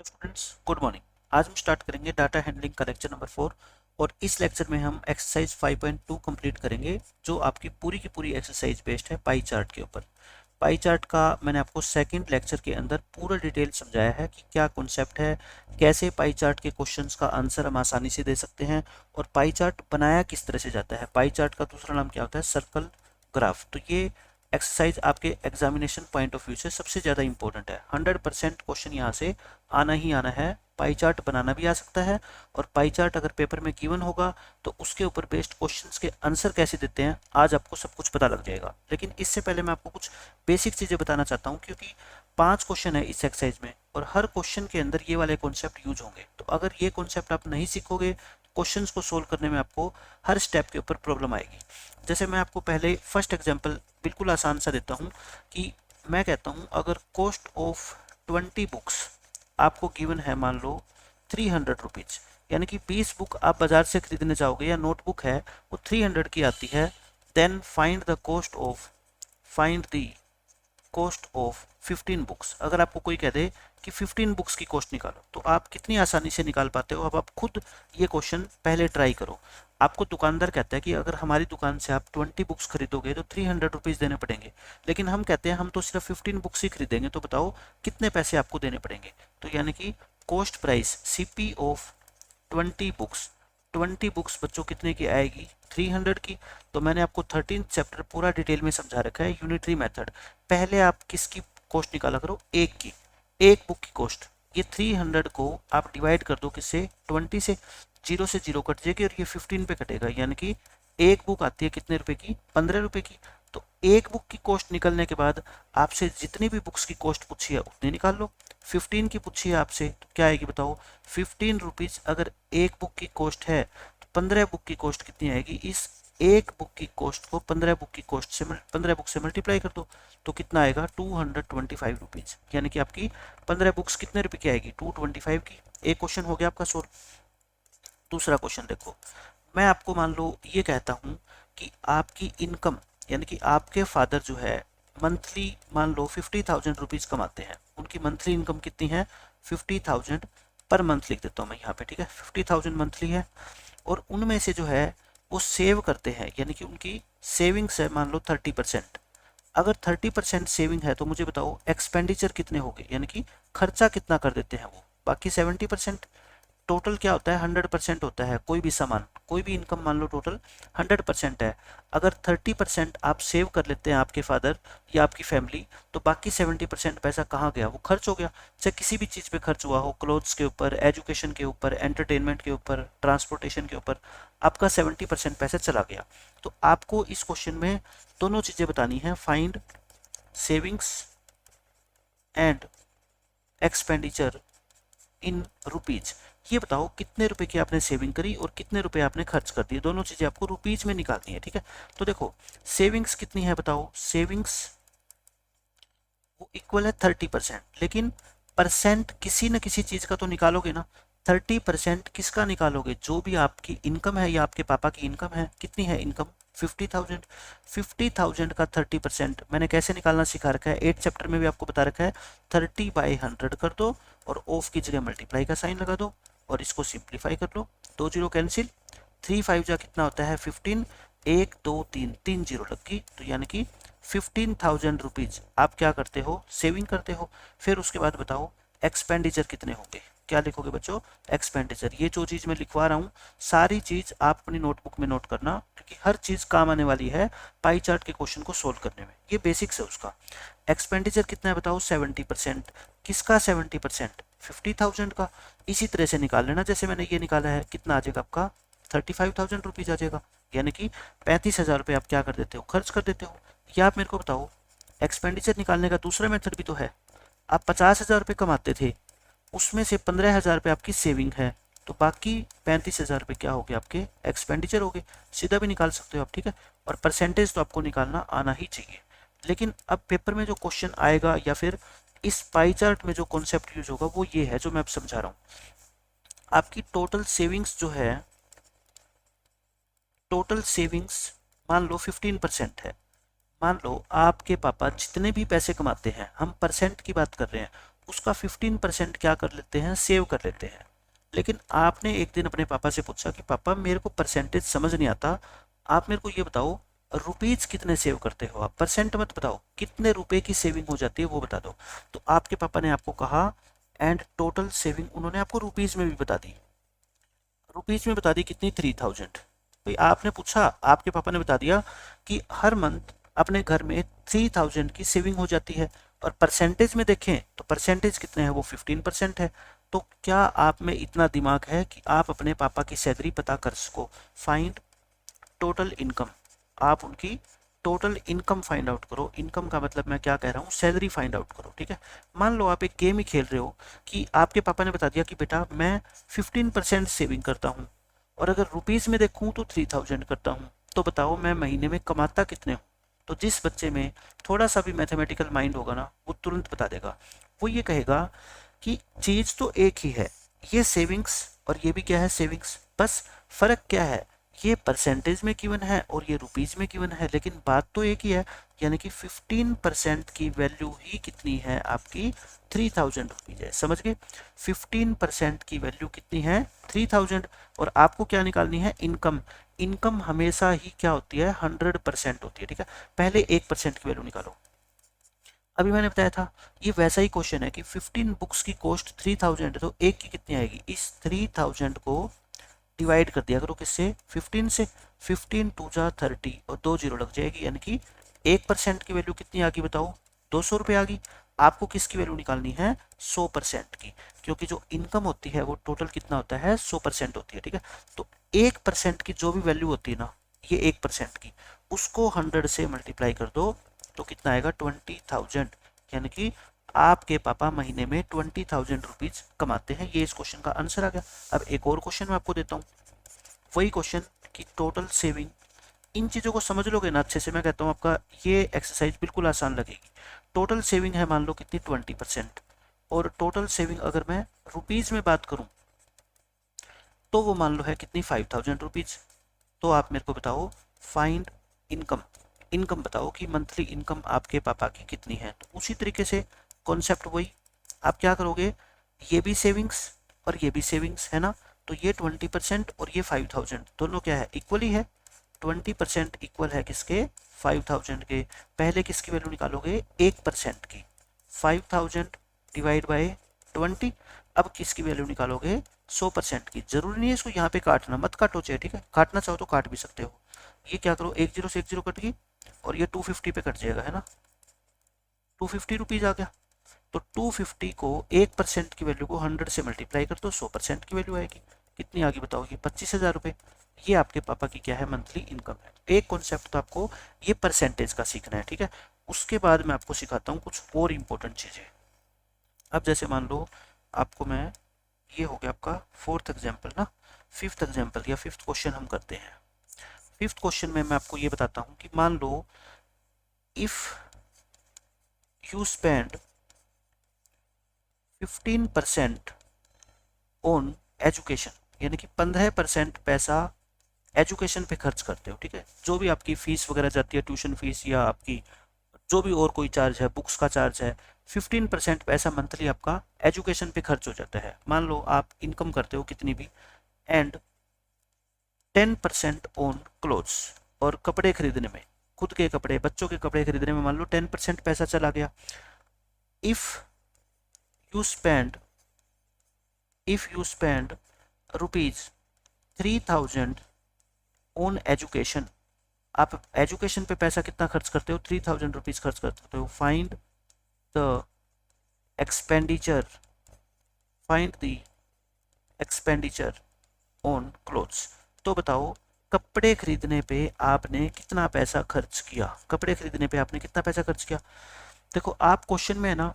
Hello students, good morning. आज हम start करेंगे डाटा हैंडलिंग का लेक्चर नंबर 4। और इस लेक्चर में हम एक्सरसाइज 5.2 कंप्लीट करेंगे, जो आपकी पूरी की पूरी एक्सरसाइज बेस्ड है पाई चार्ट के ऊपर। पाई चार्ट का मैंने आपको सेकंड लेक्चर के अंदर पूरा डिटेल समझाया है कि क्या कॉन्सेप्ट है, कैसे पाई चार्ट के क्वेश्चंस का आंसर हम आसानी से दे सकते हैं, और पाई चार्ट बनाया किस तरह से जाता है। पाई चार्ट का दूसरा नाम क्या होता है? Circle graph. तो ये एक्सरसाइज आपके एग्जामिनेशन पॉइंट ऑफ व्यू से सबसे ज़्यादा इंपॉर्टेंट है। 100% क्वेश्चन यहाँ से आना ही आना है। पाई चार्ट बनाना भी आ सकता है, और पाई चार्ट अगर पेपर में गिवन होगा तो उसके ऊपर बेस्ड क्वेश्चंस के आंसर कैसे देते हैं आज आपको सब कुछ पता लग जाएगा। लेकिन इससे पहले मैं आपको कुछ बेसिक चीज़ें बताना चाहता हूँ, क्योंकि 5 क्वेश्चन है इस एक्सरसाइज में और हर क्वेश्चन के अंदर ये वाले कॉन्सेप्ट यूज होंगे। तो अगर ये कॉन्सेप्ट आप नहीं सीखोगे, क्वेश्चंस को सोल्व करने में आपको हर स्टेप के ऊपर प्रॉब्लम आएगी। जैसे मैं आपको पहले फर्स्ट एग्जांपल बिल्कुल आसान सा देता हूँ कि मैं कहता हूँ अगर कॉस्ट ऑफ 20 बुक्स आपको गिवन है, मान लो 300 रुपीज, यानी कि 20 बुक आप बाजार से खरीदने जाओगे या नोटबुक है वो 300 की आती है। Then find the cost of 15 books. अगर आपको कोई कह दे कि 15 बुक्स की कॉस्ट निकालो, तो आप कितनी आसानी से निकाल पाते हो? अब आप खुद ये क्वेश्चन पहले ट्राई करो। आपको दुकानदार कहता है कि अगर हमारी दुकान से आप 20 बुक्स खरीदोगे तो 300 रुपीज देने पड़ेंगे, लेकिन हम कहते हैं हम तो सिर्फ 15 बुक्स ही खरीदेंगे, तो बताओ कितने पैसे आपको देने पड़ेंगे। तो यानी कि cost price CP of 20 books, 20 books बच्चों कितने की आएगी? 300 की। तो मैंने आपको 13 चैप्टर पूरा डिटेल में समझा रखा है, यूनिटरी मेथड। पहले आप किसकी कॉस्ट निकाला करो? एक की, एक बुक की कॉस्ट। ये 300 को आप डिवाइड कर दो किससे? 20 से। जीरो से जीरो कट जाएगी और ये 15 पे कटेगा, यानी कि एक बुक आती है कितने रुपए की? 15 रुपए की। तो एक बुक की कॉस्ट निकलने के बाद आपसे जितनी भी बुक्स की कॉस्ट पूछी है उतनी निकाल लो। 15 की पूछी है आपसे तो क्या आएगी बताओ? 15 रुपीज अगर एक बुक की कॉस्ट है तो 15 बुक की कॉस्ट कितनी आएगी? इस एक बुक की कॉस्ट को 15 बुक की कॉस्ट से 15 बुक से मल्टीप्लाई कर दो, तो कितना आएगा? 225 रुपीज। यानी कि आपकी 15 बुक्स कितने रुपए की आएगी? 225 की। एक क्वेश्चन हो गया आपका सोल्व। दूसरा क्वेश्चन देखो, मैं आपको मान लो ये कहता हूँ कि आपकी इनकम, यानी कि आपके फादर जो है मंथली मान लो 50,000 रुपीज कमाते हैं। उनकी मंथली इनकम कितनी है? 50,000 पर मंथ लिख देता हूँ मैं यहाँ पे, ठीक है? 50,000 मंथली है, और उनमें से जो है वो सेव करते हैं, यानी कि उनकी सेविंग्स है मान लो 30%। अगर 30% सेविंग है तो मुझे बताओ एक्सपेंडिचर कितने हो गए, यानी कि खर्चा कितना कर देते हैं वो? बाकी 70%। टोटल क्या होता है? 100% होता है। कोई भी सामान, कोई भी इनकम मान लो टोटल 100% है। अगर 30% आप सेव कर लेते हैं आपके फादर या आपकी फैमिली, तो बाकी 70% पैसा कहाँ गया? वो खर्च हो गया। चाहे किसी भी चीज़ पे खर्च हुआ हो, क्लोथ्स के ऊपर, एजुकेशन के ऊपर, एंटरटेनमेंट के ऊपर, ट्रांसपोर्टेशन के ऊपर, आपका 70% पैसा चला गया। तो आपको इस क्वेश्चन में दोनों चीज़ें बतानी है, find savings and expenditure in rupees. ये बताओ कितने रुपए की आपने सेविंग करी और कितने रुपए आपने खर्च कर दिए, दोनों चीजें आपको रुपीज में निकालनी है, ठीक है? तो देखो सेविंग्स कितनी है बताओ? सेविंग्स वो इक्वल है 30%, लेकिन परसेंट किसी न किसी चीज का तो निकालोगे ना। 30% किसका निकालोगे? जो भी आपकी इनकम है या आपके पापा की इनकम है। कितनी है इनकम? 50,000। 50,000 का 30% मैंने कैसे निकालना सिखा रखा है, 8 चैप्टर में भी आपको बता रखा है। 30/100 कर दो और ऑफ की जगह मल्टीप्लाई का साइन लगा दो और इसको सिंप्लीफाई कर लो। 2 जीरो कैंसिल, 3 5 जा कितना होता है? 15। 1 2 3, 3 जीरो लग गई, तो यानी कि 15,000 रुपीज आप क्या करते हो? सेविंग करते हो। फिर उसके बाद बताओ एक्सपेंडिचर कितने होंगे? क्या लिखोगे बच्चों? एक्सपेंडिचर। ये जो चीज मैं लिखवा रहा हूँ सारी चीज आप अपनी नोटबुक में नोट करना, क्योंकि हर चीज काम आने वाली है पाई चार्ट के क्वेश्चन को सोल्व करने में। ये बेसिक्स है उसका। एक्सपेंडिचर कितना है बताओ? 70%। किसका 70%? 50,000 का। इसी तरह से निकाल लेना, जैसे मैंने ये निकाला है। कितना आ जाएगा आपका? 35,000 रुपीज आ जाएगा। यानी कि 35,000 रुपये आप क्या कर देते हो? खर्च कर देते हो। या आप मेरे को बताओ एक्सपेंडिचर निकालने का दूसरा मेथड भी तो है। आप 50,000 रुपये कमाते थे, उसमें से 15,000 रुपये आपकी सेविंग है, तो बाकी 35,000 रुपये क्या हो गए? आपके एक्सपेंडिचर हो गए। सीधा भी निकाल सकते हो आप, ठीक है? और परसेंटेज तो आपको निकालना आना ही चाहिए। लेकिन अब पेपर में जो क्वेश्चन आएगा या फिर इस पाई चार्ट में जो कॉन्सेप्ट यूज होगा वो ये है जो मैं अब समझा रहा हूँ। आपकी टोटल सेविंग्स जो है, टोटल सेविंग्स मान लो 15% है। मान लो आपके पापा जितने भी पैसे कमाते हैं, हम परसेंट की बात कर रहे हैं, उसका 15% क्या कर लेते हैं, सेव कर लेते हैं। लेकिन आपने एक दिन अपने पापा से पूछा कि पापा मेरे को परसेंटेज समझ नहीं आता, आप मेरे को ये बताओ रुपीज कितने सेव करते हो आप, परसेंट मत बताओ, कितने रुपए की सेविंग हो जाती है वो बता दो। तो आपके पापा ने आपको कहा एंड टोटल सेविंग उन्होंने आपको रुपीज में भी बता दी, रुपीज में बता दी कितनी, 3000। भाई आपने पूछा, आपके पापा ने बता दिया कि हर मंथ अपने घर में 3000 की सेविंग हो जाती है, और परसेंटेज में देखें तो परसेंटेज कितने हैं, वो 15% है। तो क्या आप में इतना दिमाग है कि आप अपने पापा की सैलरी पता कर सको, फाइंड टोटल इनकम, आप उनकी टोटल इनकम फाइंड आउट करो। इनकम का मतलब मैं क्या कह रहा हूँ, सैलरी फाइंड आउट करो, ठीक है। मान लो आप एक गेम ही खेल रहे हो कि आपके पापा ने बता दिया कि बेटा मैं 15% सेविंग करता हूँ, और अगर रुपीज़ में देखूँ तो 3000 करता हूँ, तो बताओ मैं महीने में कमाता कितने हूँ। तो जिस बच्चे में थोड़ा सा भी मैथमेटिकल माइंड होगा ना, वो तुरंत बता देगा। वो ये कहेगा कि चीज़ तो एक ही है, ये सेविंग्स और ये भी क्या है, सेविंग्स, बस फ़र्क क्या है, ये परसेंटेज में गिवन है और ये रुपीज़ में गिवन है, लेकिन बात तो एक ही है। यानी कि 15% की वैल्यू ही कितनी है आपकी, 3000 रुपीज़ है, समझ गए। 15% की वैल्यू कितनी है, 3000। और आपको क्या निकालनी है, इनकम। इनकम हमेशा ही क्या होती है, 100% होती है, ठीक है। पहले 1% की वैल्यू निकालो। अभी मैंने बताया था ये वैसा ही क्वेश्चन है कि 15 बुक्स की कॉस्ट 3000 है, तो एक की कितनी आएगी, इस 3000 को डिवाइड कर दिया करो किससे, 15 से। 15 टू जा 30 और 2 जीरो लग जाएगी, यानी कि 1% की वैल्यू कितनी आ गई बताओ, 200 रुपये आ गई। आपको किसकी वैल्यू निकालनी है, 100% की, क्योंकि जो इनकम होती है वो टोटल कितना होता है, 100% होती है, ठीक है। तो 1% की जो भी वैल्यू होती है ना, ये 1% की, उसको 100 से मल्टीप्लाई कर दो तो कितना आएगा, 20,000। यानी कि आपके पापा महीने में 20,000 रुपीज कमाते हैं। ये इस क्वेश्चन का आंसर आ गया। अब एक और क्वेश्चन मैं आपको देता हूँ, वही क्वेश्चन की टोटल सेविंग। इन चीज़ों को समझ लोगे ना अच्छे से, मैं कहता हूँ आपका ये एक्सरसाइज बिल्कुल आसान लगेगी। टोटल सेविंग है मान लो कितनी, 20%, और टोटल सेविंग अगर मैं रुपीज़ में बात करूँ तो वो मान लो है कितनी, 5,000 रुपीज़। तो आप मेरे को बताओ फाइंड इनकम, इनकम बताओ कि मंथली इनकम आपके पापा की कितनी है। तो उसी तरीके से कॉन्सेप्ट वही, आप क्या करोगे, ये भी सेविंग्स और ये भी सेविंग्स है ना, तो ये 20% और ये 5,000 दोनों क्या है, इक्वल ही है। 20% इक्वल है किसके, 5,000 के। पहले किसकी वैल्यू निकालोगे, 1% की, 5,000 डिवाइड बाई 20। अब किसकी वैल्यू निकालोगे, 100% की। जरूरी नहीं है इसको यहाँ पे काटना, मत काटो चाहे, ठीक है, काटना चाहो तो काट भी सकते हो। ये क्या करो, एक जीरो से एक जीरो कट गई और ये 250 पे कट जाएगा, है ना, 250 रुपीज आ गया। तो 250 को 1% की वैल्यू को 100 से मल्टीप्लाई कर दो, 100% की वैल्यू आएगी। कितनी आगे बताओ, ये 25,000 रुपये। ये आपके पापा की क्या है, मंथली इनकम है। एक कॉन्सेप्ट तो आपको ये परसेंटेज का सीखना है, ठीक है। उसके बाद मैं आपको सिखाता हूँ कुछ और इम्पोर्टेंट चीज़ें। अब जैसे मान लो आपको मैं, ये हो गया आपका फोर्थ एग्जाम्पल ना, फिफ्थ एग्जाम्पल या फिफ्थ क्वेश्चन हम करते हैं। फिफ्थ क्वेश्चन में मैं आपको ये बताता हूँ कि मान लो if you spend 15% on education, यानी कि 15% पैसा एजुकेशन पे खर्च करते हो, ठीक है। जो भी आपकी फीस वगैरह जाती है, ट्यूशन फीस या आपकी जो भी और कोई चार्ज है, बुक्स का चार्ज है, 15% पैसा मंथली आपका एजुकेशन पे खर्च हो जाता है। मान लो आप इनकम करते हो कितनी भी, एंड 10% ऑन क्लोथ्स, और कपड़े खरीदने में, खुद के कपड़े, बच्चों के कपड़े खरीदने में मान लो 10% पैसा चला गया। If you spend rupees 3,000 on education, आप एजुकेशन पे पैसा कितना खर्च करते हो, 3,000 रुपीज खर्च करते हो। Find the expenditure, find the expenditure on clothes. तो बताओ कपड़े खरीदने पे आपने कितना पैसा खर्च किया, कपड़े खरीदने पे आपने कितना पैसा खर्च किया। देखो आप क्वेश्चन में है ना,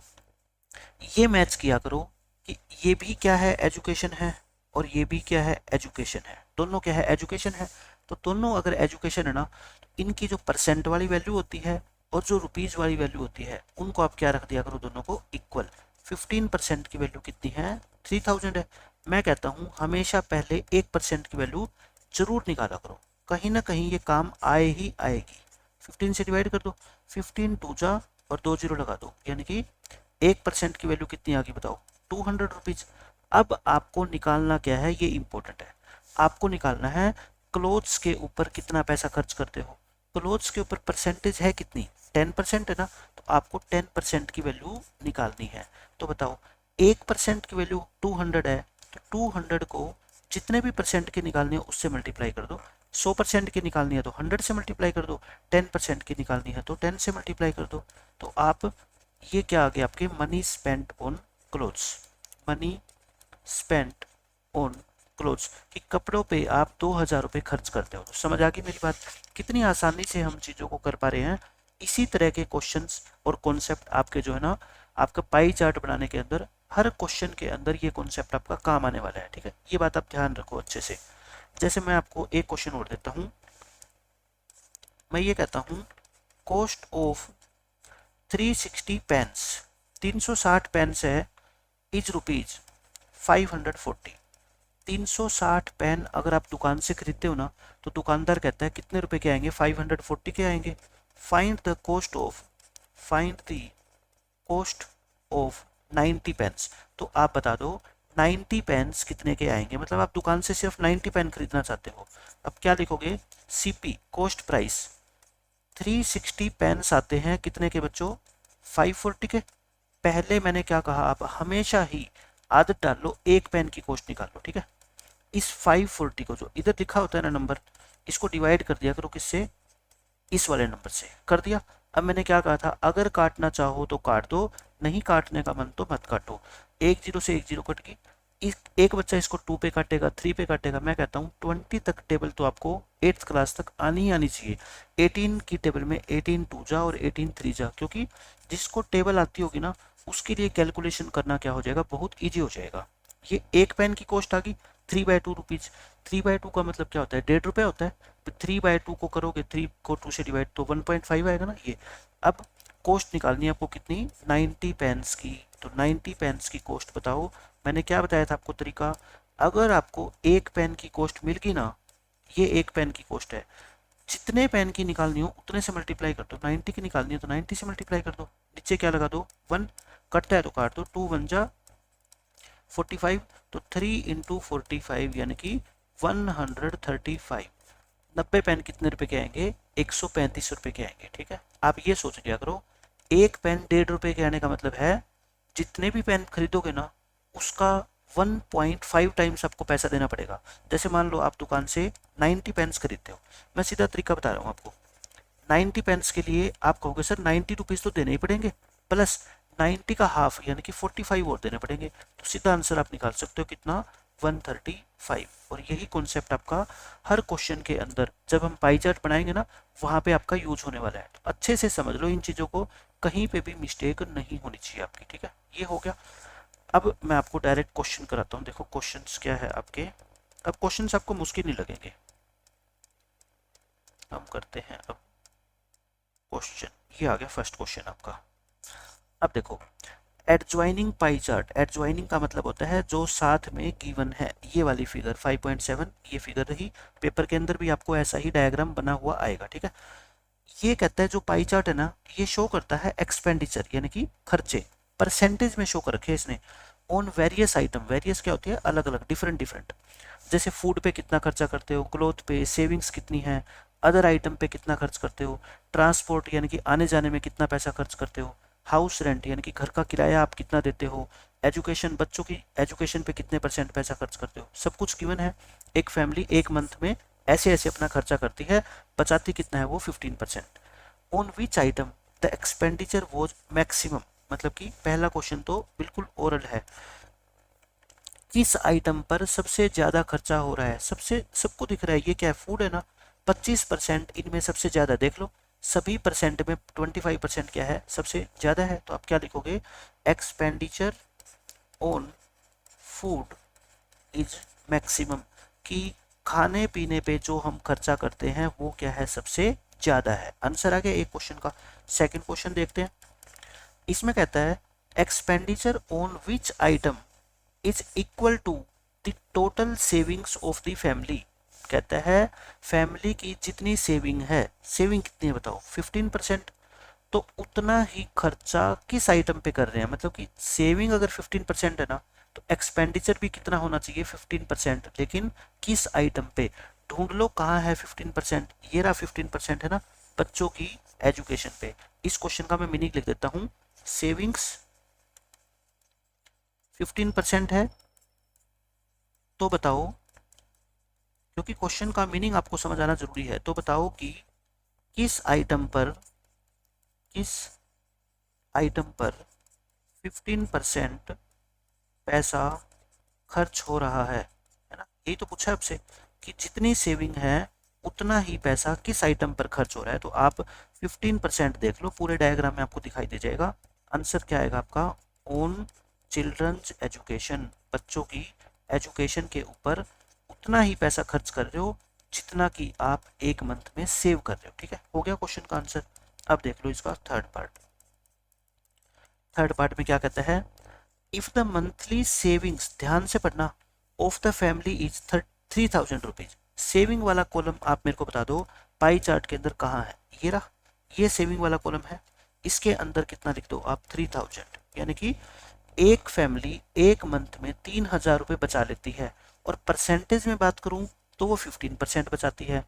ये मैच किया करो कि ये भी क्या है, एजुकेशन है, और ये भी क्या है, एजुकेशन है। दोनों क्या है, एजुकेशन है। तो दोनों अगर एजुकेशन है ना, तो इनकी जो परसेंट वाली वैल्यू होती है और जो रुपीज़ वाली वैल्यू होती है, उनको आप क्या रख दिया करो, दोनों को इक्वल। 15% की वैल्यू कितनी है, 3,000 है। मैं कहता हूँ हमेशा पहले 1% की वैल्यू जरूर निकाला करो, कहीं ना कहीं ये काम आए ही आएगी। 15 से डिवाइड कर दो, 15 टू जा और 2 जीरो लगा दो, यानी कि 1% की वैल्यू कितनी आ गई बताओ, 200 रुपीज। अब आपको निकालना क्या है, ये इंपॉर्टेंट है, आपको निकालना है क्लोथ्स के ऊपर कितना पैसा खर्च करते हो। क्लोथ्स के ऊपर परसेंटेज है कितनी, 10% है ना, तो आपको 10% की वैल्यू निकालनी है। तो बताओ 1% की वैल्यू 200 है, तो 200 को जितने भी परसेंट के निकालनी है उससे मल्टीप्लाई कर दो। 100% की निकालनी है तो 100 से मल्टीप्लाई कर दो, 10% की निकालनी है तो 10 से मल्टीप्लाई कर दो। तो आप ये क्या आ गया आपके, money spent on clothes, money spent on clothes, कि कपड़ों पे आप 2000 रुपये खर्च करते हो। तो समझ आ गई मेरी बात, कितनी आसानी से हम चीज़ों को कर पा रहे हैं। इसी तरह के क्वेश्चंस और कॉन्सेप्ट आपके जो है ना, आपका पाई चार्ट बनाने के अंदर हर क्वेश्चन के अंदर ये कॉन्सेप्ट आपका काम आने वाला है, ठीक है। ये बात आप ध्यान रखो अच्छे से। जैसे मैं आपको एक क्वेश्चन और देता हूँ, मैं ये कहता हूँ कॉस्ट ऑफ 360 पेन्स, 360 पेन्स है, इज रुपीज 540। 360 पेन अगर आप दुकान से खरीदते हो ना, तो दुकानदार कहता है कितने रुपए के आएंगे, 540 के आएंगे। Find the cost of, find the cost of 90 pence. तो आप बता दो 90 पेन्स कितने के आएंगे, मतलब आप दुकान से सिर्फ 90 पेन खरीदना चाहते हो। अब क्या लिखोगे, सीपी कॉस्ट प्राइस, 360 पेन्स आते हैं कितने के बच्चों, 540 के। पहले मैंने क्या कहा, आप हमेशा ही आदत डाल लो, एक पेन की कॉस्ट निकाल लो, ठीक है। इस 540 को जो इधर लिखा होता है ना नंबर, इसको डिवाइड कर दिया करो किससे, इस वाले नंबर से कर दिया। अब मैंने क्या कहा था, अगर काटना चाहो तो काट दो, नहीं काटने का मन तो मत काटो। एक जीरो से एक जीरो कट गई, एक बच्चा इसको 2 पे काटेगा, 3 पे काटेगा। मैं कहता हूँ 20 तक टेबल तो आपको 8th क्लास तक आनी ही आनी चाहिए। 18 की टेबल में 18 2 जा और 18 3 जा, क्योंकि जिसको टेबल आती होगी ना, उसके लिए कैलकुलेशन करना क्या हो जाएगा, बहुत ईजी हो जाएगा। ये एक पेन की कॉस्ट आ गई 3/2 रुपीज। 3/2 का मतलब क्या होता है, 1.5 रुपये होता है। तो 3/2 को करोगे, 3 को 2 से डिवाइड तो 1.5 आएगा ना ये। अब कॉस्ट निकालनी है आपको कितनी, 90 पेन्स की। तो 90 पेन्स की कॉस्ट बताओ। मैंने क्या बताया था आपको तरीका, अगर आपको एक पेन की कॉस्ट मिल गई ना, ये एक पेन की कॉस्ट है, जितने पेन की निकालनी हो उतने से मल्टीप्लाई कर दो। 90 की निकालनी है तो 90 से मल्टीप्लाई कर दो, नीचे क्या लगा दो 1, कटता है तो काट दो, 2 1 जा 45, तो 3 इंटू 45 यानी कि 135। 90 पेन कितने रुपए के आएंगे, 135 रुपए के आएंगे, ठीक है। आप ये सोच लिया करो, एक पेन 1.5 रुपए के आने का मतलब है जितने भी पेन खरीदोगे ना, उसका 1.5 टाइम्स आपको पैसा देना पड़ेगा। जैसे मान लो आप दुकान से 90 पेन्स खरीदते हो, मैं सीधा तरीका बता रहा हूँ आपको। 90 पेन्स के लिए आप कहोगे सर 90 रुपीज़ तो देने ही पड़ेंगे, प्लस 90 का हाफ यानी कि 45 और देने पड़ेंगे। तो सीधा आंसर आप निकाल सकते हो कितना, 135। और यही कॉन्सेप्ट आपका हर क्वेश्चन के अंदर जब हम पाई चार्ट बनाएंगे ना, वहाँ पे आपका यूज होने वाला है। तो अच्छे से समझ लो इन चीज़ों को, कहीं पे भी मिस्टेक नहीं होनी चाहिए आपकी, ठीक है। ये हो गया। अब मैं आपको डायरेक्ट क्वेश्चन कराता हूँ। देखो क्वेश्चंस क्या है आपके, अब क्वेश्चंस आपको मुश्किल नहीं लगेंगे। हम करते हैं अब क्वेश्चन, ये आ गया फर्स्ट क्वेश्चन आपका। अब देखो, एडजॉइनिंग पाई चार्ट, एडजॉइनिंग का मतलब होता है जो साथ में गिवन है। ये वाली फिगर 5.7 ये फिगर रही, पेपर के अंदर भी आपको ऐसा ही डायग्राम बना हुआ आएगा, ठीक है। ये कहता है जो पाई चार्ट है ना, ये शो करता है एक्सपेंडिचर यानी कि खर्चे, परसेंटेज में शो कर रखे इसने, ऑन वेरियस आइटम। वेरियस क्या होती है, अलग अलग, डिफरेंट डिफरेंट। जैसे फूड पे कितना खर्चा करते हो, क्लोथ पे, सेविंग्स कितनी है, अदर आइटम पे कितना खर्च करते हो, ट्रांसपोर्ट यानी कि आने जाने में कितना पैसा खर्च करते हो, हाउस रेंट यानी कि घर का किराया आप कितना देते हो, एजुकेशन, बच्चों की एजुकेशन पे कितने % पैसा खर्च करते हो, सब कुछ गिवन है। एक फैमिली एक मंथ में ऐसे ऐसे अपना खर्चा करती है, बचाती कितना है वो 15%। On which item the expenditure was maximum, मतलब कि पहला क्वेश्चन तो बिल्कुल ओरल है, किस आइटम पर सबसे ज्यादा खर्चा हो रहा है, सबसे सबको दिख रहा है, ये क्या है, फूड है ना, 25% इनमें सबसे ज्यादा। देख लो सभी परसेंट में 25% क्या है, सबसे ज्यादा है। तो आप क्या लिखोगे, expenditure on food is maximum, कि खाने पीने पे जो हम खर्चा करते हैं वो क्या है, सबसे ज्यादा है। आंसर आ गया एक क्वेश्चन का। सेकंड क्वेश्चन देखते हैं, इसमें कहता है expenditure on which item is equal to the total savings of the family. कहता है फैमिली की जितनी सेविंग है, सेविंग कितनी है बताओ, 15%। तो उतना ही खर्चा किस आइटम पे कर रहे हैं, मतलब कि सेविंग अगर 15% है ना, तो एक्सपेंडिचर भी कितना होना चाहिए 15%, लेकिन किस आइटम पे, ढूंढ लो कहाँ है 15%, ये रहा 15% है ना, बच्चों की एजुकेशन पे। इस क्वेश्चन का मैं मीनिंग लिख देता हूँ, सेविंग्स 15% है, तो बताओ, क्योंकि क्वेश्चन का मीनिंग आपको समझ आना जरूरी है, तो बताओ कि किस आइटम पर, किस आइटम पर 15% पैसा खर्च हो रहा है ना, यही तो पूछा आपसे कि जितनी सेविंग है उतना ही पैसा किस आइटम पर खर्च हो रहा है। तो आप 15% देख लो, पूरे डायग्राम में आपको दिखाई दे जाएगा। आंसर क्या आएगा आपका, ऑन चिल्ड्रंस एजुकेशन, बच्चों की एजुकेशन के ऊपर उतना ही पैसा खर्च कर रहे हो जितना कि आप एक मंथ में सेव कर रहे हो। ठीक है, हो गया क्वेश्चन का आंसर। अब देख लो इसका थर्ड पार्ट। थर्ड पार्ट में क्या कहता है, इफ द मंथली सेविंग्स, ध्यान से पढ़ना, of the family is 3000 rupees. Saving वाला कॉलम आप मेरे को बता दो पाई चार्ट के अंदर कहाँ है, ये रहा, ये सेविंग वाला कॉलम है, इसके अंदर कितना लिख दो आप 3000, यानी कि एक फैमिली एक मंथ में 3000 रुपये बचा लेती है, और परसेंटेज में बात करूं तो वो 15% बचाती है।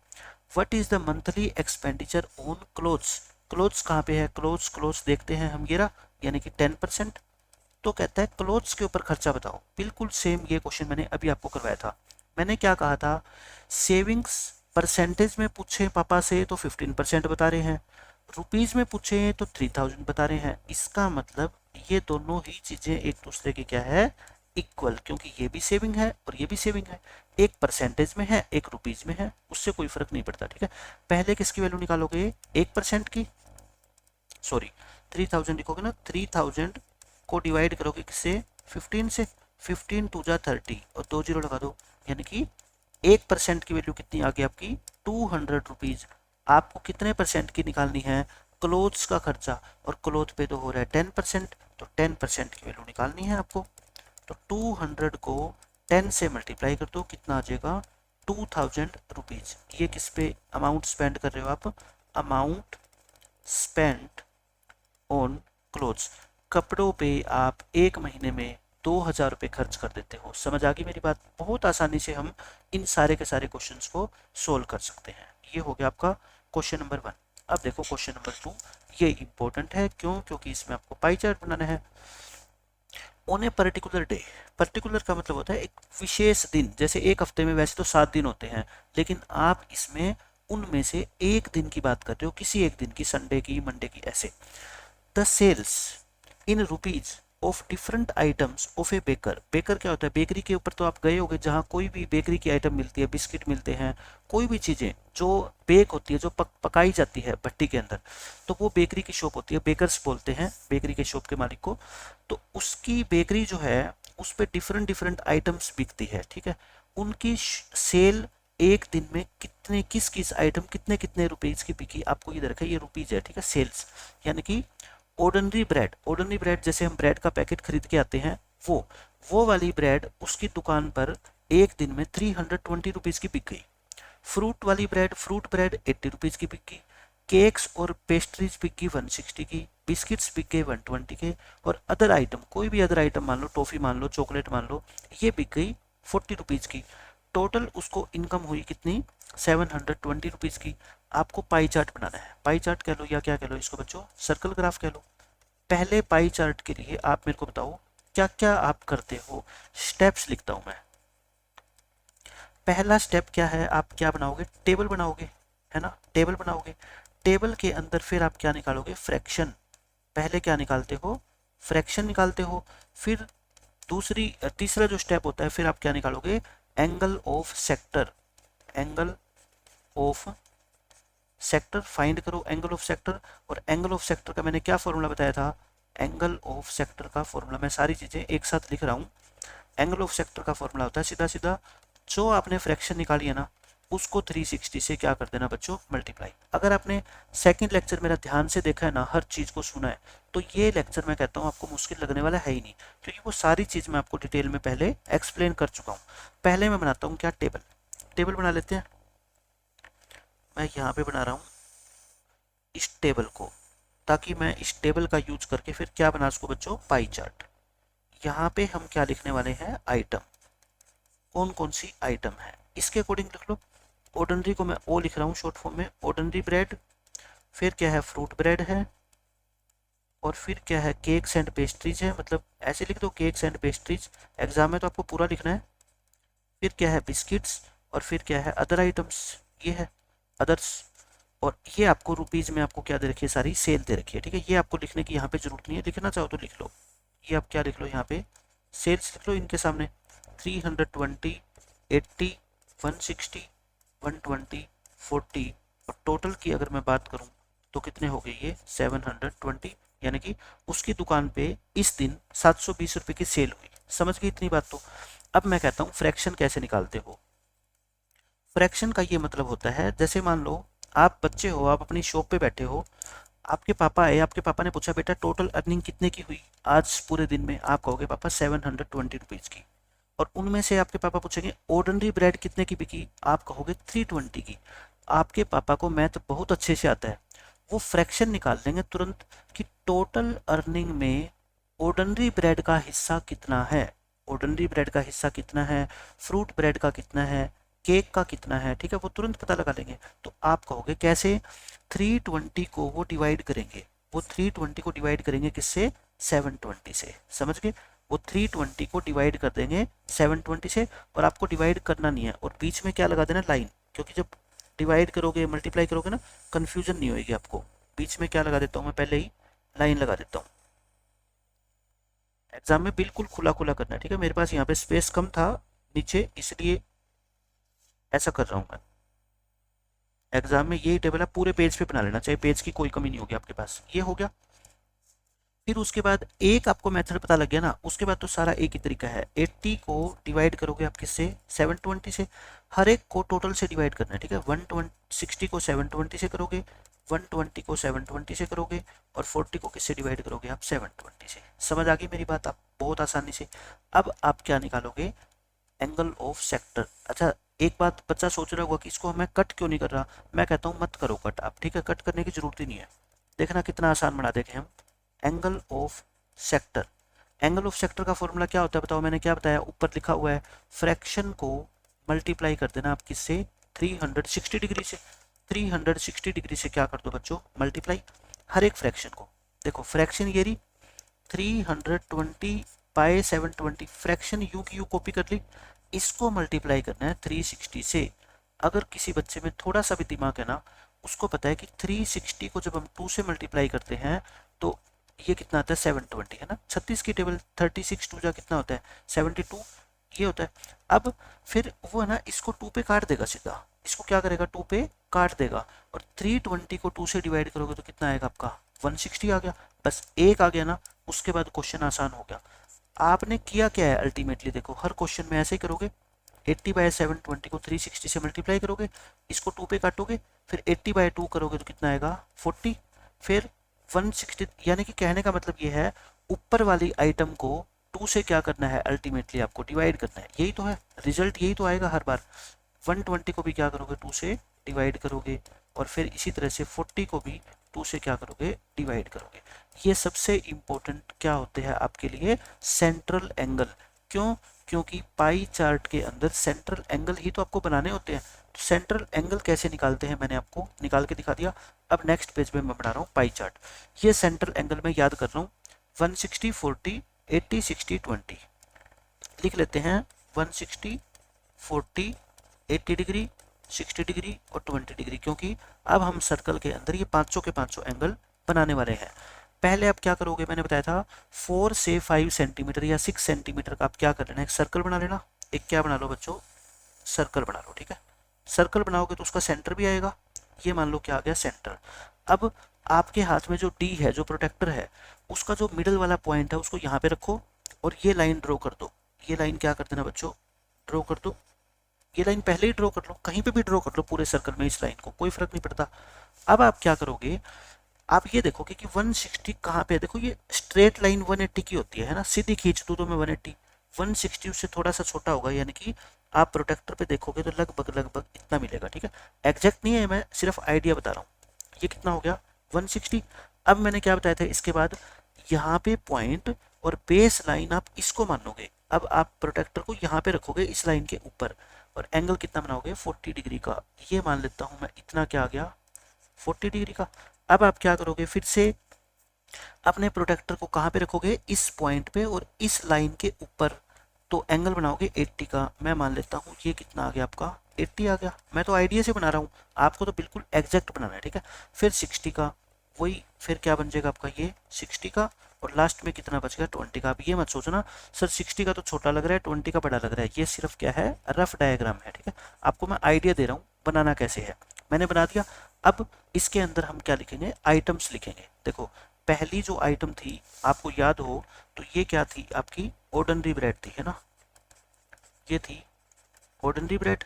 What is the monthly expenditure on clothes, clothes कहाँ पे है, क्लोथ्स क्लोथ्स देखते हैं हम, ये रहा, यानी कि 10%। तो कहता है क्लोथ्स के ऊपर खर्चा बताओ, बिल्कुल सेम ये क्वेश्चन मैंने अभी आपको करवाया था। मैंने क्या कहा था, सेविंग्स परसेंटेज में पूछे पापा से तो 15% बता रहे हैं, रुपीज में पूछे तो 3000 बता रहे हैं। इसका मतलब ये दोनों ही चीजें एक दूसरे की क्या है, इक्वल, क्योंकि ये भी सेविंग है और ये भी सेविंग है, एक परसेंटेज में है एक रुपीज में है, उससे कोई फर्क नहीं पड़ता। ठीक है, पहले किसकी वैल्यू निकालोगे, 1% की, सॉरी 3000 लिखोगे ना, 3000 को डिवाइड करोगे किससे, 15 से, 15 टू जा 30 और 2 जीरो लगा दो, यानी कि 1% की वैल्यू कितनी आ गई आपकी, 200 रुपीज। आपको कितने परसेंट की निकालनी है, क्लोथ्स का खर्चा, और क्लोथ पे तो हो रहा है 10%, तो 10% की वैल्यू निकालनी है आपको। तो 200 को 10 से मल्टीप्लाई कर दो, कितना आ जाएगा, 2000 रुपीज। ये किस पे अमाउंट स्पेंड कर रहे हो आप, अमाउंट स्पेंड ऑन क्लोथ्स, कपड़ों पे आप एक महीने में 2000 रुपये खर्च कर देते हो। समझ आ गई मेरी बात, बहुत आसानी से हम इन सारे के सारे क्वेश्चंस को सोल्व कर सकते हैं। ये हो गया आपका क्वेश्चन नंबर 1। अब देखो क्वेश्चन नंबर 2, ये इंपॉर्टेंट है, क्यों, क्योंकि इसमें आपको पाई चार्ट बनाना है। On a particular day, particular का मतलब होता है एक विशेष दिन, जैसे एक हफ्ते में वैसे तो 7 दिन होते हैं, लेकिन आप इसमें उनमें से एक दिन की बात कर रहे हो, किसी एक दिन की, संडे की, मंडे की, ऐसे। The sales in rupees of different items of a baker, baker क्या होता है, बेकरी के ऊपर तो आप गए होगे, जहाँ कोई भी बेकरी की आइटम मिलती है, बिस्किट मिलते हैं, कोई भी चीज़ें जो बेक होती है, जो पकाई जाती है भट्टी के अंदर, तो वो बेकरी की शॉप होती है, बेकर्स बोलते हैं बेकरी के शॉप के मालिक को। तो उसकी बेकरी जो है उस पर डिफरेंट डिफरेंट आइटम्स बिकती है। ठीक है, उनकी सेल एक दिन में कितने, किस किस आइटम कितने कितने रुपीज की बिकी, आपको ये रखा है, ये रुपीज है। ठीक है, सेल्स, यानी कि ऑर्डिनरी ब्रेड, ऑर्डिनरी ब्रेड जैसे हम ब्रेड का पैकेट खरीद के आते हैं, वो वाली ब्रेड उसकी दुकान पर एक दिन में 320 की बिक गई। फ्रूट वाली ब्रेड, फ्रूट ब्रेड 80 रुपीज की बिक गई। केक्स और पेस्ट्रीज बिक गई 160 की, बिस्किट्स बिक गए 120 के, और अदर आइटम, कोई भी अदर आइटम मान लो, टॉफी मान लो, चॉकलेट मान लो, ये बिक गई 40 रुपीज की। टोटल उसको इनकम हुई कितनी, 720 रुपीज की। आपको पाई चार्ट बनाना है, पाई चार्ट कह लो या क्या कह लो इसको बच्चों, सर्कल ग्राफ कह लो। पहले पाई चार्ट के लिए आप मेरे को बताओ क्या क्या आप करते हो, स्टेप्स लिखता हूं मैं। पहला स्टेप क्या है, आप क्या बनाओगे, टेबल बनाओगे, है ना, टेबल बनाओगे। टेबल के अंदर फिर आप क्या निकालोगे, फ्रैक्शन। पहले क्या निकालते हो, फ्रैक्शन निकालते हो। फिर तीसरा जो स्टेप होता है, फिर आप क्या निकालोगे, angle of sector, angle of sector find करो, एंगल ऑफ सेक्टर। और एंगल ऑफ सेक्टर का मैंने क्या फॉर्मूला बताया था, एंगल ऑफ सेक्टर का फॉर्मूला, मैं सारी चीजें एक साथ लिख रहा हूँ। एंगल ऑफ सेक्टर का फॉर्मूला होता है सीधा सीधा, जो आपने फ्रैक्शन निकाली है ना, उसको 360 से क्या कर देना बच्चों, मल्टीप्लाई। अगर आपने सेकंड लेक्चर मेरा ध्यान से देखा है ना, हर चीज को सुना है, तो ये लेक्चर मैं कहता हूँ आपको मुश्किल लगने वाला है ही नहीं, क्योंकि वो सारी चीज मैं आपको डिटेल में पहले एक्सप्लेन कर चुका हूँ। पहले मैं बनाता हूँ क्या, टेबल, टेबल बना लेते हैं। मैं यहाँ पे बना रहा हूँ इस टेबल को, ताकि मैं इस टेबल का यूज करके फिर क्या बना सकूं बच्चों, पाई चार्ट। यहाँ पे हम क्या लिखने वाले हैं, आइटम, कौन कौन सी आइटम है इसके अकॉर्डिंग लिख लो। ऑर्डिनरी को मैं ओ लिख रहा हूँ शॉर्ट फॉर्म में, ऑर्डिनरी ब्रेड, फिर क्या है, फ्रूट ब्रेड है, और फिर क्या है, केक्स एंड पेस्ट्रीज है, मतलब ऐसे लिख दो केक्स एंड पेस्ट्रीज, एग्जाम में तो आपको पूरा लिखना है। फिर क्या है, बिस्किट्स, और फिर क्या है, अदर आइटम्स, ये है अदर्स। और ये आपको रुपीज़ में आपको क्या दे रखी है, सारी सेल दे रखी है, ठीक है। ये आपको लिखने की यहाँ पे जरूरत नहीं है, लिखना चाहो तो लिख लो। ये आप क्या लिख लो, यहाँ पे सेल्स लिख लो इनके सामने, 320, 80, 160, 120, 40, और टोटल की अगर मैं बात करूँ तो कितने हो गए ये, 720, यानी कि उसकी दुकान पे इस दिन 720 रुपये की सेल हुई। समझ गई इतनी बात तो। अब मैं कहता हूँ फ्रैक्शन कैसे निकालते हो। फ्रैक्शन का ये मतलब होता है, जैसे मान लो आप बच्चे हो, आप अपनी शॉप पे बैठे हो, आपके पापा आए, आपके पापा ने पूछा बेटा टोटल अर्निंग कितने की हुई आज पूरे दिन में, आप कहोगे पापा 720 रुपीज़ की। और उनमें से आपके पापा पूछेंगे ऑर्डिनरी ब्रेड कितने की बिकी, आप कहोगे 320 की। आपके पापा को मैथ बहुत अच्छे से आता है, वो फ्रैक्शन निकाल लेंगे तुरंत कि टोटल अर्निंग में ऑर्डिनरी ब्रेड का हिस्सा कितना है, ऑर्डिनरी ब्रेड का हिस्सा कितना है, फ्रूट ब्रेड का कितना है, केक का कितना है, ठीक है, वो तुरंत पता लगा लेंगे। तो आप कहोगे कैसे, 320 को वो डिवाइड करेंगे, वो 320 को डिवाइड करेंगे किससे, 720 से। समझ गए, वो 320 को डिवाइड कर देंगे 720 से, और आपको डिवाइड करना नहीं है, और बीच में क्या लगा देना, लाइन, क्योंकि जब डिवाइड करोगे मल्टीप्लाई करोगे ना, कन्फ्यूजन नहीं होगी आपको। बीच में क्या लगा देता हूँ मैं, पहले ही लाइन लगा देता हूँ। एग्जाम में बिल्कुल खुला खुला करना है, ठीक है। मेरे पास यहाँ पे स्पेस कम था नीचे, इसलिए ऐसा कर रहा हूँ मैं। एग्जाम में यही टेबल है, पूरे पेज पे बना लेना, चाहे पेज की कोई कमी नहीं होगी आपके पास। ये हो गया। फिर उसके बाद एक आपको मेथड पता लग गया ना, उसके बाद तो सारा एक ही तरीका है। 80 को डिवाइड करोगे आप किससे, 720 से। हर एक को टोटल से डिवाइड करना है, ठीक है। 160 को 720 से करोगे, 120 को 720 से करोगे, और 40 को किससे डिवाइड करोगे आप, 720 से। समझ आ गई मेरी बात आप, बहुत आसानी से। अब आप क्या निकालोगे, एंगल ऑफ सेक्टर। अच्छा, एक बात बच्चा सोच रहा होगा कि इसको मैं कट क्यों नहीं कर रहा, मैं कहता हूँ मत करो कट आप, ठीक है, कट करने की जरूरत ही नहीं है। देखना कितना आसान बना देंगे हम। Angle of sector, angle of sector का फॉर्मूला क्या होता है बताओ, मैंने क्या बताया, ऊपर लिखा हुआ है, फ्रैक्शन को मल्टीप्लाई कर देना आप किससे, 360 डिग्री से। 360 डिग्री से क्या कर दो बच्चों, मल्टीप्लाई, हर एक फ्रैक्शन को। देखो फ्रैक्शन ये रही 320 बाय 720, फ्रैक्शन यू की यू कॉपी कर ली, इसको मल्टीप्लाई करना है 360 से। अगर किसी बच्चे में थोड़ा सा भी दिमाग है ना, उसको पता है कि 360 को जब हम 2 से मल्टीप्लाई करते हैं तो ये कितना आता है, 720 है ना। 36 की टेबल 36 2 जा कितना होता है, 72, ये होता है। अब फिर वो है ना, इसको 2 पे काट देगा सीधा, इसको क्या करेगा, 2 पे काट देगा, और 320 को 2 से डिवाइड करोगे तो कितना आएगा आपका, 160 आ गया। बस एक आ गया ना, उसके बाद क्वेश्चन आसान हो गया। आपने किया क्या है अल्टीमेटली, देखो हर क्वेश्चन में ऐसे ही करोगे, 80 बाय 720 को 360 से मल्टीप्लाई करोगे, इसको 2 पे काटोगे, फिर 80 बाय 2 करोगे तो कितना आएगा, 40, फिर 160। यानी कि कहने का मतलब ये है, ऊपर वाली आइटम को 2 से क्या करना है, अल्टीमेटली आपको डिवाइड करना है, यही तो है रिजल्ट, यही तो आएगा हर बार। 120 को भी क्या करोगे, 2 से डिवाइड करोगे, और फिर इसी तरह से 40 को भी 2 से क्या करोगे, डिवाइड करोगे। ये सबसे इंपॉर्टेंट क्या होते हैं आपके लिए, सेंट्रल एंगल। क्यों, क्योंकि पाई चार्ट के अंदर सेंट्रल एंगल ही तो आपको बनाने होते हैं। तो सेंट्रल एंगल कैसे निकालते हैं मैंने आपको निकाल के दिखा दिया। अब नेक्स्ट पेज पे मैं बना रहा हूँ पाई चार्ट। ये सेंट्रल एंगल मैं याद कर रहा हूँ, 160 40 80 60 20 लिख लेते हैं। 160 40 80 डिग्री 60 डिग्री और 20 डिग्री, क्योंकि अब हम सर्कल के अंदर ये पांचों के पांचों एंगल बनाने वाले हैं। पहले आप क्या करोगे, मैंने बताया था 4 से 5 सेंटीमीटर या 6 सेंटीमीटर का आप क्या कर लेना, एक सर्कल बना लेना। एक क्या बना लो बच्चों, सर्कल बना लो, ठीक है। सर्कल बनाओगे तो उसका सेंटर भी आएगा, ये मान लो क्या आ गया, सेंटर। अब आपके हाथ में जो डी है, जो प्रोटेक्टर है, उसका जो मिडल वाला पॉइंट है उसको यहाँ पे रखो, और ये लाइन ड्रॉ कर दो। ये लाइन क्या कर देना बच्चों, ड्रॉ कर दो। ये लाइन पहले ही ड्रॉ कर लो, कहीं पे भी ड्रॉ कर लो पूरे सर्कल में, इस लाइन को कोई फर्क नहीं पड़ता। अब आप क्या करोगे, आप ये देखोगे कि 160 कहाँ पे है। देखो ये स्ट्रेट लाइन 180 की होती है ना, सीधी खींच दूँ तो मैं 180, 160 उससे थोड़ा सा छोटा होगा, यानी कि आप प्रोटेक्टर पे देखोगे तो लगभग लगभग इतना मिलेगा, ठीक है। एग्जैक्ट नहीं है, मैं सिर्फ आइडिया बता रहा हूँ। ये कितना हो गया, 160। अब मैंने क्या बताया था, इसके बाद यहाँ पे पॉइंट और बेस लाइन आप इसको मानोगे। अब आप प्रोटेक्टर को यहाँ पे रखोगे इस लाइन के ऊपर, और एंगल कितना बनाओगे 40 डिग्री का। ये मान लेता हूँ मैं, इतना क्या आ गया 40 डिग्री का। अब आप क्या करोगे, फिर से अपने प्रोटेक्टर को कहाँ पे रखोगे, इस पॉइंट पे और इस लाइन के ऊपर, तो एंगल बनाओगे 80 का। मैं मान लेता हूँ ये कितना आ गया आपका 80 आ गया। मैं तो आइडिया से बना रहा हूँ, आपको तो बिल्कुल एग्जैक्ट बनाना है, ठीक है। फिर 60 का, वही फिर क्या बन जाएगा आपका ये 60 का, और लास्ट में कितना बच गया 20 का। अब ये मत सोचना सर 60 का तो छोटा लग रहा है 20 का बड़ा लग रहा है, ये सिर्फ क्या है रफ डायग्राम है, ठीक है। आपको मैं आइडिया दे रहा हूँ बनाना कैसे है, मैंने बना दिया। अब इसके अंदर हम क्या लिखेंगे, आइटम्स लिखेंगे। देखो पहली जो आइटम थी आपको याद हो तो ये क्या थी आपकी ऑर्डिनरी ब्रेड थी, है ना, ये थी ऑर्डिनरी ब्रेड।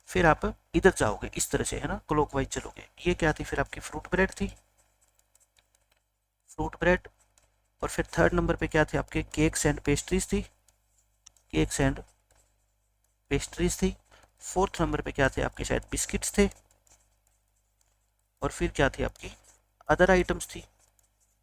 फिर आप इधर जाओगे इस तरह से, है ना, क्लॉकवाइज चलोगे, ये क्या थी फिर आपकी फ्रूट ब्रेड थी, फ्रूट ब्रेड। और फिर थर्ड नंबर पे क्या थे आपके केक्स एंड पेस्ट्रीज थी, केक्स एंड पेस्ट्रीज थी। फोर्थ नंबर पे क्या थे आपके शायद बिस्किट्स थे, और फिर क्या थी आपकी अदर आइटम्स थी,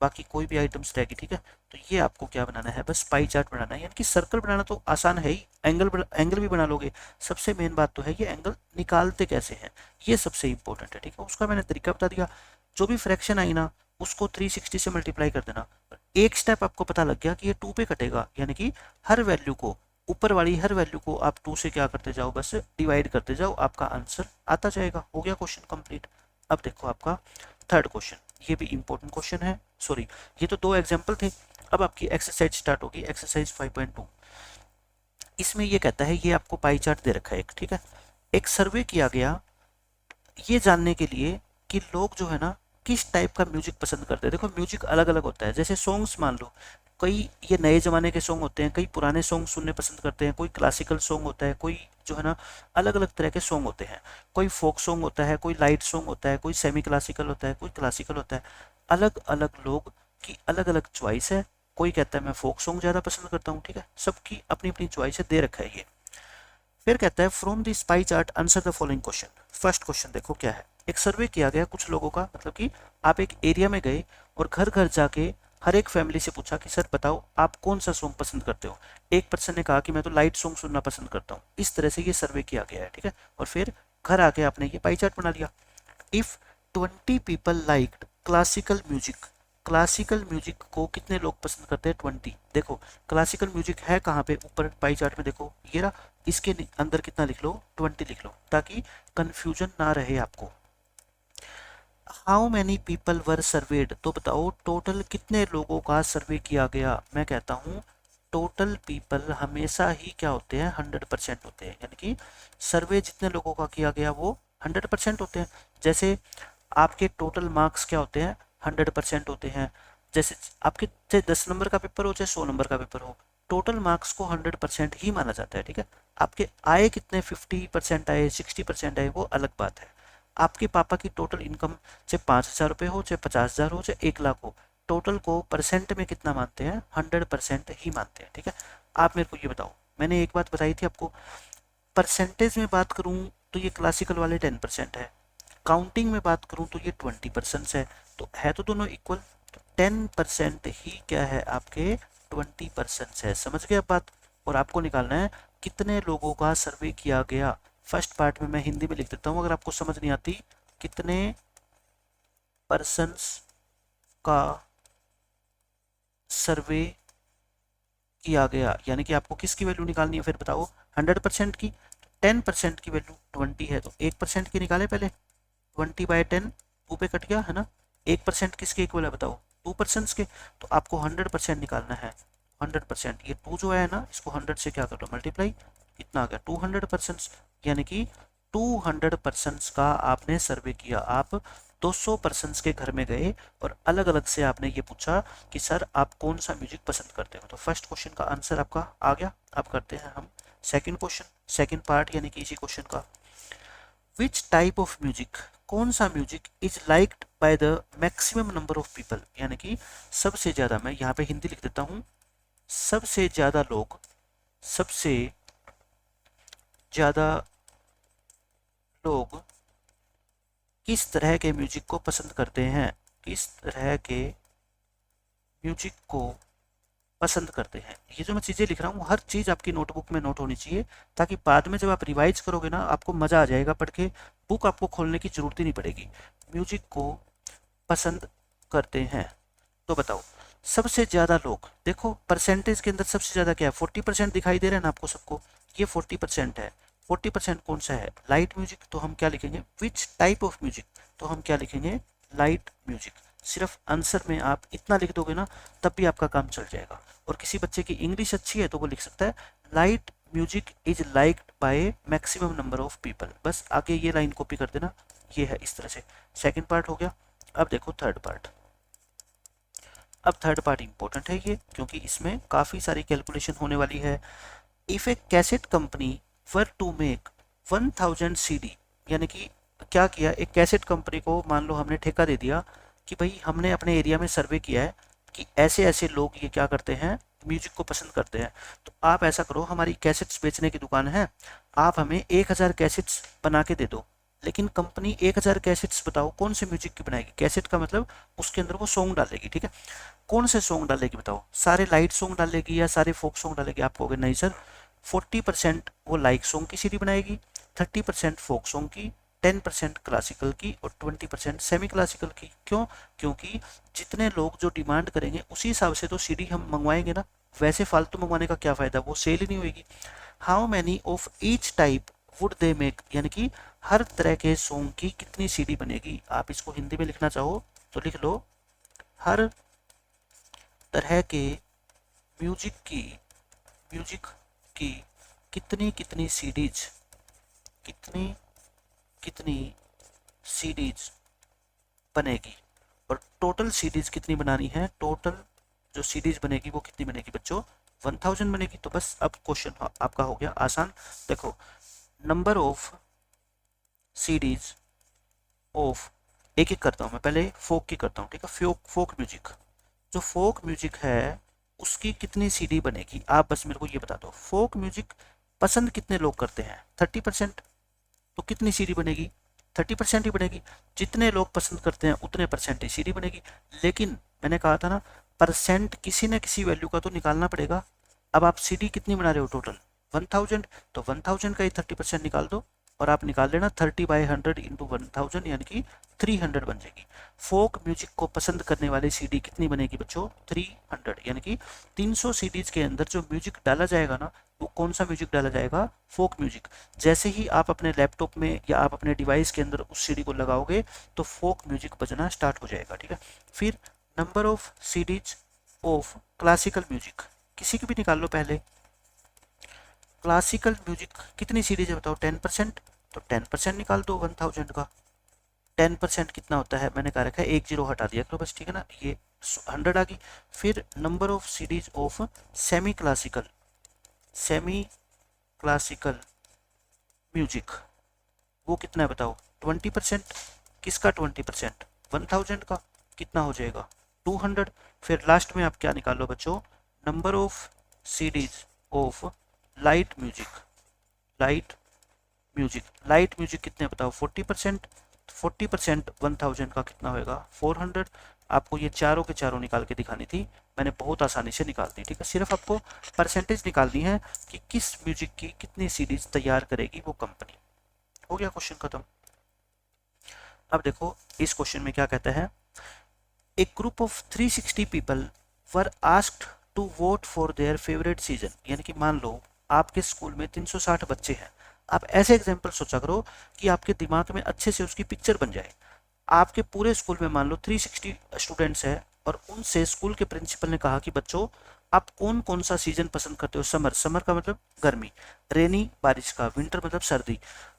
बाकी कोई भी आइटम्स रहेगी, ठीक है। तो ये आपको क्या बनाना है, बस पाई चार्ट बनाना है। यानी कि सर्कल बनाना तो आसान है ही, एंगल भी बना लोगे। सबसे मेन बात तो है ये एंगल निकालते कैसे हैं, ये सबसे इंपॉर्टेंट है, ठीक है। उसका मैंने तरीका बता दिया। जो भी फ्रैक्शन आई ना उसको 360 से मल्टीप्लाई कर देना। एक स्टेप आपको पता लग गया कि ये 2 पे कटेगा, यानी कि हर वैल्यू को, ऊपर वाली हर वैल्यू को आप 2 से क्या करते जाओ, बस डिवाइड करते जाओ, आपका आंसर आता जाएगा। हो गया क्वेश्चन कंप्लीट। अब देखो आपका थर्ड क्वेश्चन, ये भी इंपॉर्टेंट क्वेश्चन है। सॉरी, ये तो 2 एग्जाम्पल थे। अब आपकी एक्सरसाइज स्टार्ट होगी, एक्सरसाइज 5.2। इसमें ये कहता है, ये आपको पाई चार्ट दे रखा है एक, ठीक है। एक सर्वे किया गया ये जानने के लिए कि लोग जो है ना किस टाइप का म्यूजिक पसंद करते हैं। देखो म्यूजिक अलग अलग होता है, जैसे सॉन्ग्स मान लो, कई ये नए ज़माने के सॉन्ग होते हैं, कई पुराने सॉन्ग सुनने पसंद करते हैं, कोई क्लासिकल सॉन्ग होता है, कोई जो है ना अलग अलग तरह के सॉन्ग होते हैं, कोई फोक सॉन्ग होता है, कोई लाइट सॉन्ग होता है, कोई सेमी क्लासिकल होता है, कोई क्लासिकल होता है। अलग अलग लोग की अलग अलग चॉइस है। कोई कहता है मैं फोक सॉन्ग ज़्यादा पसंद करता हूँ, ठीक है, सबकी अपनी अपनी चॉइस है, दे रखा है ये। फिर कहता है from this pie chart answer the following question. First question देखो क्या है, एक सर्वे किया गया कुछ लोगों का, मतलब कि आप एक एरिया में गए और घर घर जाके हर एक फैमिली से पूछा कि सर बताओ आप कौन सा सॉन्ग पसंद करते हो। एक पर्सन ने कहा कि मैं तो लाइट सॉन्ग सुनना पसंद करता हूँ। इस तरह से ये सर्वे किया गया है, ठीक है। और फिर घर आके आपने ये पाई चार्ट बना लिया। If 20 people liked classical music, classical music को कितने लोग पसंद करते हैं 20। देखो क्लासिकल म्यूजिक है कहाँ पे, ऊपर पाई चार्ट में देखो ये रहा, इसके अंदर कितना लिख लो 20 लिख लो, ताकि कंफ्यूजन ना रहे आपको। How many people were served, तो बताओ टोटल कितने लोगों का सर्वे किया गया। मैं कहता हूँ टोटल पीपल हमेशा ही क्या होते हैं 100% होते हैं, यानी कि सर्वे जितने लोगों का किया गया वो 100% होते हैं। जैसे आपके टोटल मार्क्स क्या होते हैं 100% होते हैं। जैसे आपके चाहे 10 नंबर का पेपर हो चाहे 100 नंबर का पेपर हो, टोटल मार्क्स को 100% ही माना जाता है, ठीक है। आपके आए कितने 50% आए 60% आए वो अलग बात है। आपके पापा की टोटल इनकम चाहे 5,000 रुपये हो चाहे 50,000 हो चाहे 1 लाख हो, टोटल को परसेंट में कितना मानते हैं 100% ही मानते हैं, ठीक है। आप मेरे को ये बताओ, मैंने एक बात बताई थी आपको, परसेंटेज में बात करूं तो ये क्लासिकल वाले 10% है, काउंटिंग में बात करूं तो ये 20% है, तो है तो दोनों इक्वल। तो 10% ही क्या है आपके 20% है, समझ गए आप बात। और आपको निकालना है कितने लोगों का सर्वे किया गया। फर्स्ट पार्ट में मैं हिंदी में लिख देता हूँ अगर आपको समझ नहीं आती, कितने पर्सन्स का सर्वे किया गया, यानी कि आपको किसकी वैल्यू निकालनी है फिर बताओ 100% की। 10% की वैल्यू 20 है तो 1% की निकाले पहले, 20/10 2 पे कट गया है ना। 1% किसके इक्वल है बताओ 2% के, तो आपको 100% निकालना है। 100% ये 2 जो है ना इसको 100 से क्या कर लो मल्टीप्लाई, कितना आ गया 200%, यानी कि 200% का आपने सर्वे किया। आप 200% के घर में गए और अलग अलग से आपने ये पूछा कि सर आप कौन सा म्यूजिक पसंद करते हो। तो फर्स्ट क्वेश्चन का आंसर आपका आ गया। अब करते हैं हम सेकंड क्वेश्चन, सेकंड पार्ट यानी कि इसी क्वेश्चन का। विच टाइप ऑफ म्यूजिक, कौन सा music is liked by the maximum number of people, यानी कि सबसे ज्यादा, मैं यहाँ पे हिंदी लिख देता हूँ, सबसे ज्यादा लोग, सबसे ज्यादा लोग किस तरह के म्यूजिक को पसंद करते हैं, किस तरह के म्यूजिक को पसंद करते हैं। ये जो मैं चीज़ें लिख रहा हूँ हर चीज़ आपकी नोटबुक में नोट होनी चाहिए, ताकि बाद में जब आप रिवाइज करोगे ना आपको मज़ा आ जाएगा पढ़ के, बुक आपको खोलने की जरूरत ही नहीं पड़ेगी। म्यूजिक को पसंद करते हैं, तो बताओ सबसे ज़्यादा लोग, देखो परसेंटेज के अंदर सबसे ज़्यादा क्या है, 40% दिखाई दे रहा है ना आपको सबको, ये 40% है। 40% कौन सा है, लाइट म्यूजिक, तो हम क्या लिखेंगे, विच टाइप ऑफ म्यूजिक, तो हम क्या लिखेंगे, लाइट म्यूजिक। सिर्फ आंसर में आप इतना लिख दोगे ना तब भी आपका काम चल जाएगा। और किसी बच्चे की इंग्लिश अच्छी है तो वो लिख सकता है light music is liked by maximum number of people, बस आगे ये लाइन कॉपी कर देना। ये है इस तरह से, सेकंड पार्ट हो गया। अब देखो थर्ड पार्ट। अब थर्ड पार्ट इंपॉर्टेंट है ये, क्योंकि इसमें काफ़ी सारी कैलकुलेशन होने वाली है। If a cassette company were to make 1000 CD, यानी कि क्या किया, एक कैसेट कंपनी को मान लो हमने ठेका दे दिया कि भाई हमने अपने एरिया में सर्वे किया है कि ऐसे ऐसे लोग ये क्या करते हैं, म्यूजिक को पसंद करते हैं। तो आप ऐसा करो, हमारी कैसेट्स बेचने की दुकान है, आप हमें 1000 कैसेट्स बना के दे दो। लेकिन कंपनी 1000 कैसेट्स बताओ कौन से म्यूजिक की बनाएगी, कैसेट का मतलब उसके अंदर वो सॉन्ग डालेगी, ठीक है। कौन से सॉन्ग डालेगी बताओ, सारे लाइट सॉन्ग डालेगी या सारे फोक सॉन्ग डालेगी। आप कहोगे नहीं सर, 40% वो लाइक सॉन्ग की सीडी बनाएगी, 30% फोक सॉन्ग की, 10% क्लासिकल की और 20% सेमी क्लासिकल की। क्यों, क्योंकि जितने लोग जो डिमांड करेंगे उसी हिसाब से तो सीडी हम मंगवाएंगे ना, वैसे फालतू मंगवाने का क्या फ़ायदा, वो सेल ही नहीं होगी। How many of each type would they make, यानी कि हर तरह के सॉन्ग की कितनी सीडी बनेगी। आप इसको हिंदी में लिखना चाहो तो लिख लो, हर तरह के म्यूजिक की कितनी कितनी सीडीज, कितनी कितनी सीडीज बनेगी। और टोटल सीडीज कितनी बनानी है, टोटल जो सीडीज बनेगी वो कितनी बनेगी बच्चों, 1000 बनेगी। तो बस अब क्वेश्चन आपका हो गया आसान। देखो नंबर ऑफ सीडीज ऑफ, एक एक करता हूँ मैं, पहले फोक की करता हूँ, ठीक है। फोक म्यूजिक, जो फोक म्यूजिक है उसकी कितनी सीडी बनेगी, आप बस मेरे को ये बता दो। फोक म्यूजिक पसंद कितने लोग करते हैं, 30%, तो कितनी सीडी बनेगी, 30% ही बनेगी। जितने लोग पसंद करते हैं उतने परसेंट ही सीडी बनेगी। लेकिन मैंने कहा था ना, परसेंट किसी न किसी वैल्यू का तो निकालना पड़ेगा। अब आप सीडी कितनी बना रहे हो टोटल 1000, तो 1000 का ही 30% निकाल दो और आप निकाल लेना 30/100 इंटू 1000, यानी कि 300 बन जाएगी। फोक म्यूजिक को पसंद करने वाली सीडी कितनी बनेगी बच्चों, 300, यानी कि 300 सीडीज के अंदर जो म्यूजिक डाला जाएगा ना, वो कौन सा म्यूजिक डाला जाएगा, फोक म्यूजिक। जैसे ही आप अपने लैपटॉप में या आप अपने डिवाइस के अंदर उस सीडी को लगाओगे तो फोक म्यूजिक बजना स्टार्ट हो जाएगा, ठीक है। फिर number of CDs of classical music, किसी की भी निकाल लो पहले। क्लासिकल म्यूजिक कितनी सीरीज है बताओ, 10%, तो 10% निकाल दो 1000 का। 10% कितना होता है, मैंने कहा रखा है 1 जीरो हटा दिया करो बस, ठीक है ना, ये 100 आ गई। फिर number of series of semi classical music, वो कितना है बताओ, 20%। किसका 20%, 1000 का, कितना हो जाएगा 200। फिर लास्ट में आप क्या निकाल लो बच्चों, number of series of light music कितने बताओ, 40%। 40% 1000 का कितना होएगा, 400। आपको ये चारों के चारों निकाल के दिखानी थी, मैंने बहुत आसानी से निकाल दी, ठीक है। सिर्फ आपको परसेंटेज निकालनी है कि किस म्यूजिक की कितनी सीरीज तैयार करेगी वो कंपनी। हो गया क्वेश्चन खत्म। अब देखो इस क्वेश्चन में क्या कहता है, a group of 360 people were asked to vote for their favourite season, यानी कि मान लो आपके स्कूल में 360 बच्चे हैं। आप ऐसे एग्जाम्पल सोचा करो कि आपके दिमाग में अच्छे से उसकी पिक्चर बन जाए। आपके पूरे स्कूल में मान लो 360 स्टूडेंट्स हैं और उनसे स्कूल के प्रिंसिपल ने कहा कि बच्चों आप कौन कौन सा सीजन पसंद करते हो, समर का मतलब गर्मी, रेनी बारिश का, विंटर मतलब सर्दी।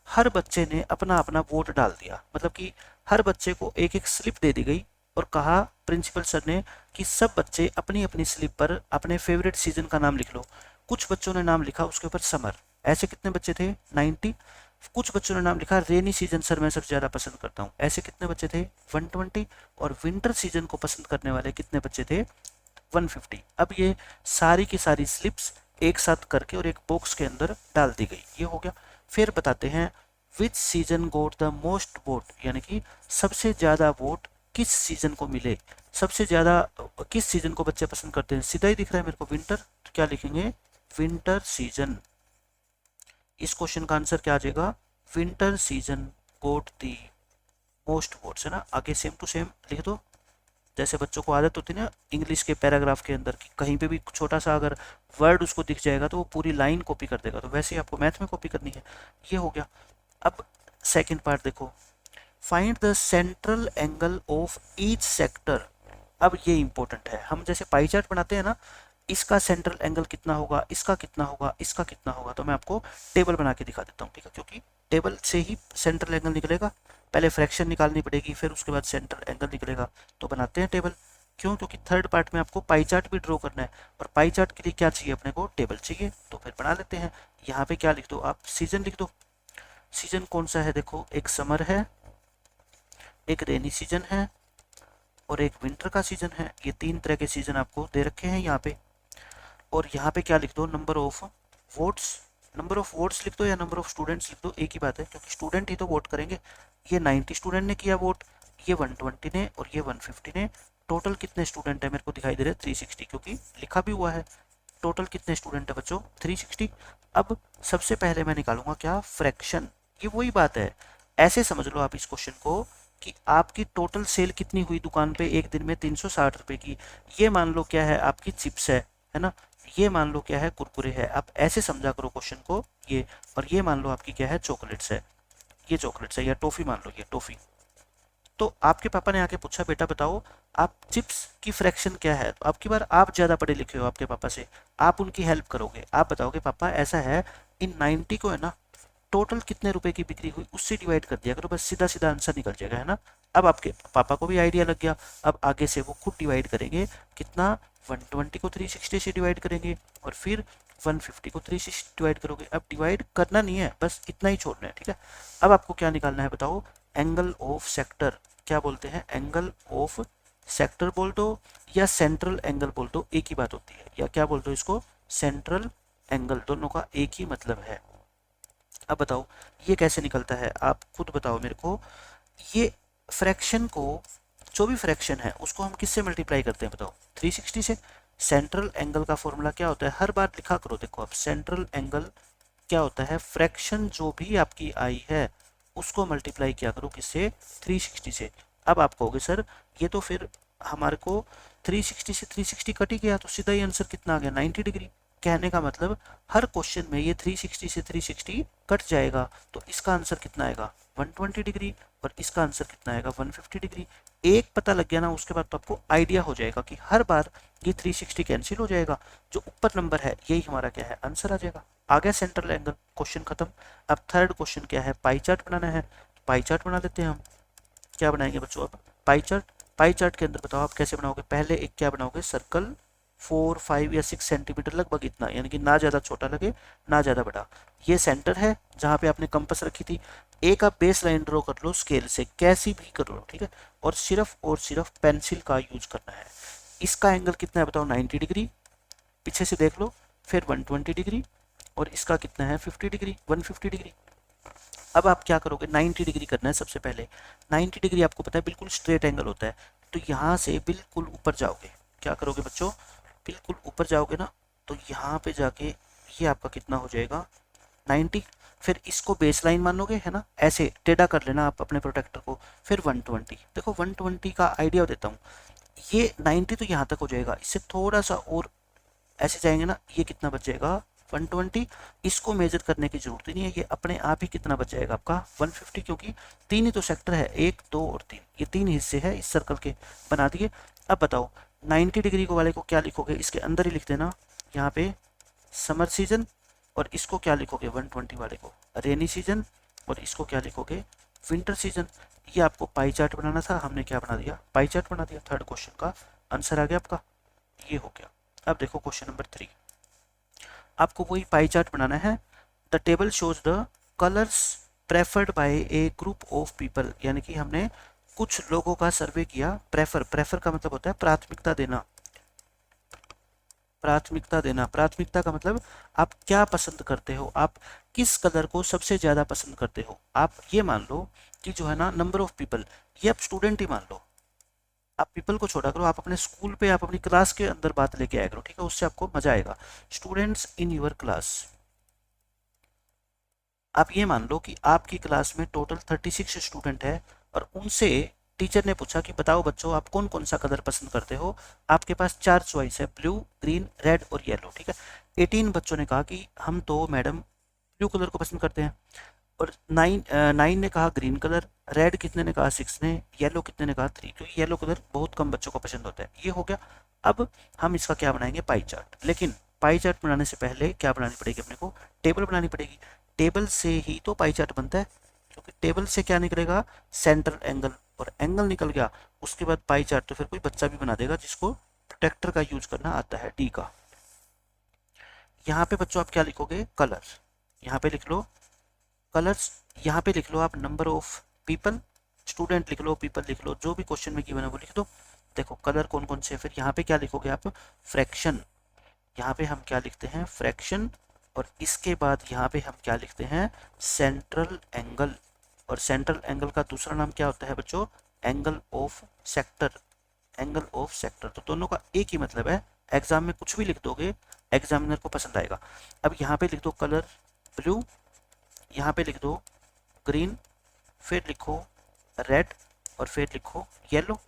हर बच्चे ने अपना अपना वोट डाल दिया, मतलब कि हर बच्चे को एक एक स्लिप दे दी गई और कहा प्रिंसिपल सर ने कि सब बच्चे अपनी अपनी स्लिप पर अपने फेवरेट सीजन का नाम लिख लो। कुछ बच्चों ने नाम लिखा उसके ऊपर समर, ऐसे कितने बच्चे थे 90। कुछ बच्चों ने नाम लिखा रेनी सीजन सर मैं सबसे ज़्यादा पसंद करता हूँ, ऐसे कितने बच्चे थे 120। और विंटर सीजन को पसंद करने वाले कितने बच्चे थे 150। अब ये सारी की सारी स्लिप्स एक साथ करके और एक बॉक्स के अंदर डाल दी गई, ये हो गया। फिर बताते हैं विच season goat the most vote, यानी कि सबसे ज़्यादा वोट किस सीजन को मिले, सबसे ज़्यादा किस सीजन को बच्चे पसंद करते हैं, सीधा ही दिख रहा है मेरे को विंटर, तो क्या लिखेंगे विंटर सीजन। इस क्वेश्चन का आंसर क्या आ जाएगा, winter season got the most votes, है ना। आगे सेम टू सेम लिख दो, जैसे बच्चों को आदत होती है ना इंग्लिश के पैराग्राफ के अंदर कि कहीं पे भी छोटा सा अगर वर्ड उसको दिख जाएगा तो वो पूरी लाइन कॉपी कर देगा, तो वैसे ही आपको मैथ में कॉपी करनी है। ये हो गया। अब सेकंड पार्ट देखो, find the central angle of each sector. अब ये इंपॉर्टेंट है, हम जैसे पाई चार्ट बनाते हैं ना, इसका सेंट्रल एंगल कितना होगा, इसका कितना होगा, इसका कितना होगा, तो मैं आपको टेबल बना के दिखा देता हूँ, ठीक है, क्योंकि टेबल से ही सेंट्रल एंगल निकलेगा। पहले फ्रैक्शन निकालनी पड़ेगी, फिर उसके बाद सेंट्रल एंगल निकलेगा, तो बनाते हैं टेबल। क्यों, क्योंकि थर्ड पार्ट में आपको पाई चार्ट भी ड्रॉ करना है, और पाई चार्ट के लिए क्या चाहिए अपने को, टेबल चाहिए, तो फिर बना लेते हैं। यहाँ पे क्या लिख दो आप, सीजन लिख दो। सीजन कौन सा है, देखो एक समर है, एक रेनी सीजन है, और एक विंटर का सीजन है। ये तीन तरह के सीजन आपको दे रखे हैं यहाँ पे। और यहाँ पे क्या लिख दो, number of votes. Number of votes लिख दो या नंबर ऑफ स्टूडेंट्स लिख दो, एक ही बात है, क्योंकि स्टूडेंट ही तो वोट करेंगे। ये 90 स्टूडेंट ने किया वोट, ये 120 ने, और ये 150 ने। टोटल कितने स्टूडेंट है, मेरे को दिखाई दे रहे हैं 360, क्योंकि लिखा भी हुआ है। टोटल कितने स्टूडेंट है बच्चों, 360। अब सबसे पहले मैं निकालूंगा क्या, फ्रैक्शन। ये वही बात है, ऐसे समझ लो आप इस क्वेश्चन को कि आपकी टोटल सेल कितनी हुई दुकान पे एक दिन में, 360 रुपए की। ये मान लो क्या है, आपकी चिप्स है ना। ये मान लो क्या है, कुरकुरे है। आप ऐसे समझा करो क्वेश्चन को ये। और ये मान लो आपकी क्या है, चॉकलेट्स है, ये चॉकलेट्स है, या टॉफी मान लो, ये टॉफी। तो आपके पापा ने आके पूछा, बेटा बताओ आप चिप्स की फ्रैक्शन क्या है, तो आपकी बार आप ज़्यादा पढ़े लिखे हो आपके पापा से, आप उनकी हेल्प करोगे। आप बताओगे पापा ऐसा है, इन 90 को है ना टोटल कितने रुपए की बिक्री हुई उससे डिवाइड कर दिया करो, बस सीधा सीधा आंसर निकल जाएगा, है ना। अब आपके पापा को भी आइडिया लग गया। अब आगे से वो खुद डिवाइड करेंगे, कितना, 120 को 360 से डिवाइड करेंगे, और फिर 150 को 360 डिवाइड करोगे। अब डिवाइड करना नहीं है, बस इतना ही छोड़ना है, ठीक है। अब आपको क्या निकालना है बताओ, एंगल ऑफ सेक्टर। क्या बोलते हैं, एंगल ऑफ सेक्टर बोल दो या सेंट्रल एंगल बोल दो, एक ही बात होती है। या क्या बोल दो इसको, सेंट्रल एंगल, दोनों का एक ही मतलब है। अब बताओ ये कैसे निकलता है, आप खुद बताओ मेरे को। ये फ्रैक्शन को, जो भी फ्रैक्शन है उसको हम किससे मल्टीप्लाई करते हैं बताओ, 360 से। सेंट्रल एंगल का फॉर्मूला क्या होता है, हर बार लिखा करो, देखो आप, सेंट्रल एंगल क्या होता है, फ्रैक्शन जो भी आपकी आई है उसको मल्टीप्लाई किया करो किससे, 360 से। अब आप कहोगे सर ये तो फिर हमारे को 360 से 360 कट ही गया, तो सीधा ही आंसर कितना आ गया, 90 डिग्री। कहने का मतलब हर क्वेश्चन में ये 360 से 360 कट जाएगा, तो इसका आंसर कितना आएगा, 120 डिग्री, और इसका आंसर कितना आएगा, 150 डिग्री। एक पता लग गया ना, उसके बाद तो आपको आइडिया हो जाएगा कि हर बार ये 360 कैंसिल हो जाएगा, जो ऊपर नंबर है यही हमारा क्या है, आंसर आ जाएगा। आ गया सेंट्रल एंगल, क्वेश्चन खत्म। अब थर्ड क्वेश्चन क्या है, पाई चार्ट बनाना है, तो पाई चार्ट बना लेते हैं हम। क्या बनाएंगे बच्चों, अब पाई चार्ट। पाई चार्ट के अंदर बताओ आप कैसे बनाओगे, पहले एक क्या बनाओगे, सर्कल 4, 5 या 6 सेंटीमीटर लगभग इतना, यानी कि ना ज़्यादा छोटा लगे ना ज़्यादा बड़ा। ये सेंटर है जहाँ पे आपने कंपास रखी थी। एक आप बेस लाइन ड्रॉ कर लो स्केल से, कैसी भी कर लो, ठीक है। और सिर्फ पेंसिल का यूज करना है। इसका एंगल कितना है बताओ, 90 डिग्री, पीछे से देख लो, फिर 120 डिग्री, और इसका कितना है 50 डिग्री, 150 डिग्री। अब आप क्या करोगे, 90 डिग्री करना है सबसे पहले। 90 डिग्री आपको पता है बिल्कुल स्ट्रेट एंगल होता है, तो यहाँ से बिल्कुल ऊपर जाओगे। क्या करोगे बच्चों, बिल्कुल ऊपर जाओगे ना, तो यहाँ पे जाके ये आपका कितना हो जाएगा, 90। फिर इसको बेस लाइन मानोगे, है ना, ऐसे टेढ़ा कर लेना आप अपने प्रोटेक्टर को। फिर 120, देखो 120 का आइडिया देता हूँ। ये 90 तो यहाँ तक हो जाएगा, इससे थोड़ा सा और ऐसे जाएंगे ना, ये कितना बच जाएगा, 120। इसको मेजर करने की जरूरत ही नहीं है, ये अपने आप ही कितना बच जाएगा आपका, 150, क्योंकि तीन ही तो सेक्टर है, 1, 2 और 3, ये तीन हिस्से हैं इस सर्कल के, बना दिए। अब बताओ 90 डिग्री को वाले को क्या लिखोगे, इसके अंदर ही लिख देना यहाँ पे समर सीजन, और इसको क्या लिखोगे 120 वाले को रेनी सीजन, और इसको क्या लिखोगे विंटर सीजन। ये आपको पाई चार्ट बनाना था, हमने क्या बना दिया, पाई चार्ट बना दिया। थर्ड क्वेश्चन का आंसर आ गया आपका, ये हो गया। अब देखो क्वेश्चन नंबर 3, आपको वही पाई चार्ट बनाना है। The table shows the colours preferred bye A group of people, यानी कि हमने कुछ लोगों का सर्वे किया। प्रेफर का मतलब होता है प्राथमिकता देना, प्राथमिकता देना। प्राथमिकता का मतलब आप क्या पसंद करते हो, आप किस कलर को सबसे ज़्यादा पसंद करते हो। आप ये मान लो कि जो है ना नंबर ऑफ पीपल, ये आप स्टूडेंट ही मान लो, आप पीपल को छोड़ा करो, आप अपने स्कूल पे, आप अपनी क्लास के अंदर बात लेके आया करो, ठीक है, उससे आपको मजा आएगा। स्टूडेंट्स इन योर क्लास, आप ये मान लो कि आपकी क्लास में टोटल 36 स्टूडेंट है और उनसे टीचर ने पूछा कि बताओ बच्चों आप कौन कौन सा कलर पसंद करते हो। आपके पास 4 चॉइस है, ब्लू, ग्रीन, रेड और येलो, ठीक है। 18 बच्चों ने कहा कि हम तो मैडम ब्लू कलर को पसंद करते हैं, और 9 ने कहा ग्रीन कलर, रेड कितने ने कहा 6 ने, येलो कितने ने कहा 3, क्योंकि येलो कलर बहुत कम बच्चों को पसंद होता है। ये हो गया। अब हम इसका क्या बनाएंगे, पाई चार्ट। लेकिन पाई चार्ट बनाने से पहले क्या बनानी पड़ेगी अपने को, टेबल बनानी पड़ेगी। टेबल से ही तो पाई चार्ट बनता है, क्योंकि टेबल से क्या निकलेगा, सेंट्रल एंगल, और एंगल निकल गया उसके बाद पाई चार्ट तो फिर कोई बच्चा भी बना देगा जिसको प्रोटेक्टर का यूज करना आता है, डी का। यहाँ पे बच्चों आप क्या लिखोगे, कलर, यहाँ पे लिख लो कलर्स, यहाँ पे लिख लो आप नंबर ऑफ पीपल, स्टूडेंट लिख लो, पीपल लिख लो, जो भी क्वेश्चन में गिवन है वो लिख दो। देखो कलर कौन कौन से, फिर यहाँ पे क्या लिखोगे आप, फ्रैक्शन, यहाँ पे हम क्या लिखते हैं, फ्रैक्शन, और इसके बाद यहाँ पे हम क्या लिखते हैं, सेंट्रल एंगल, और सेंट्रल एंगल का दूसरा नाम क्या होता है बच्चों, angle of sector, angle of sector. तो दोनों का एक ही मतलब है, एग्जाम में कुछ भी लिख दोगे एग्जामिनर को पसंद आएगा। अब यहाँ पे लिख दो कलर ब्लू, यहाँ पे लिख दो ग्रीन, फिर लिखो रेड, और फिर लिखो येलो।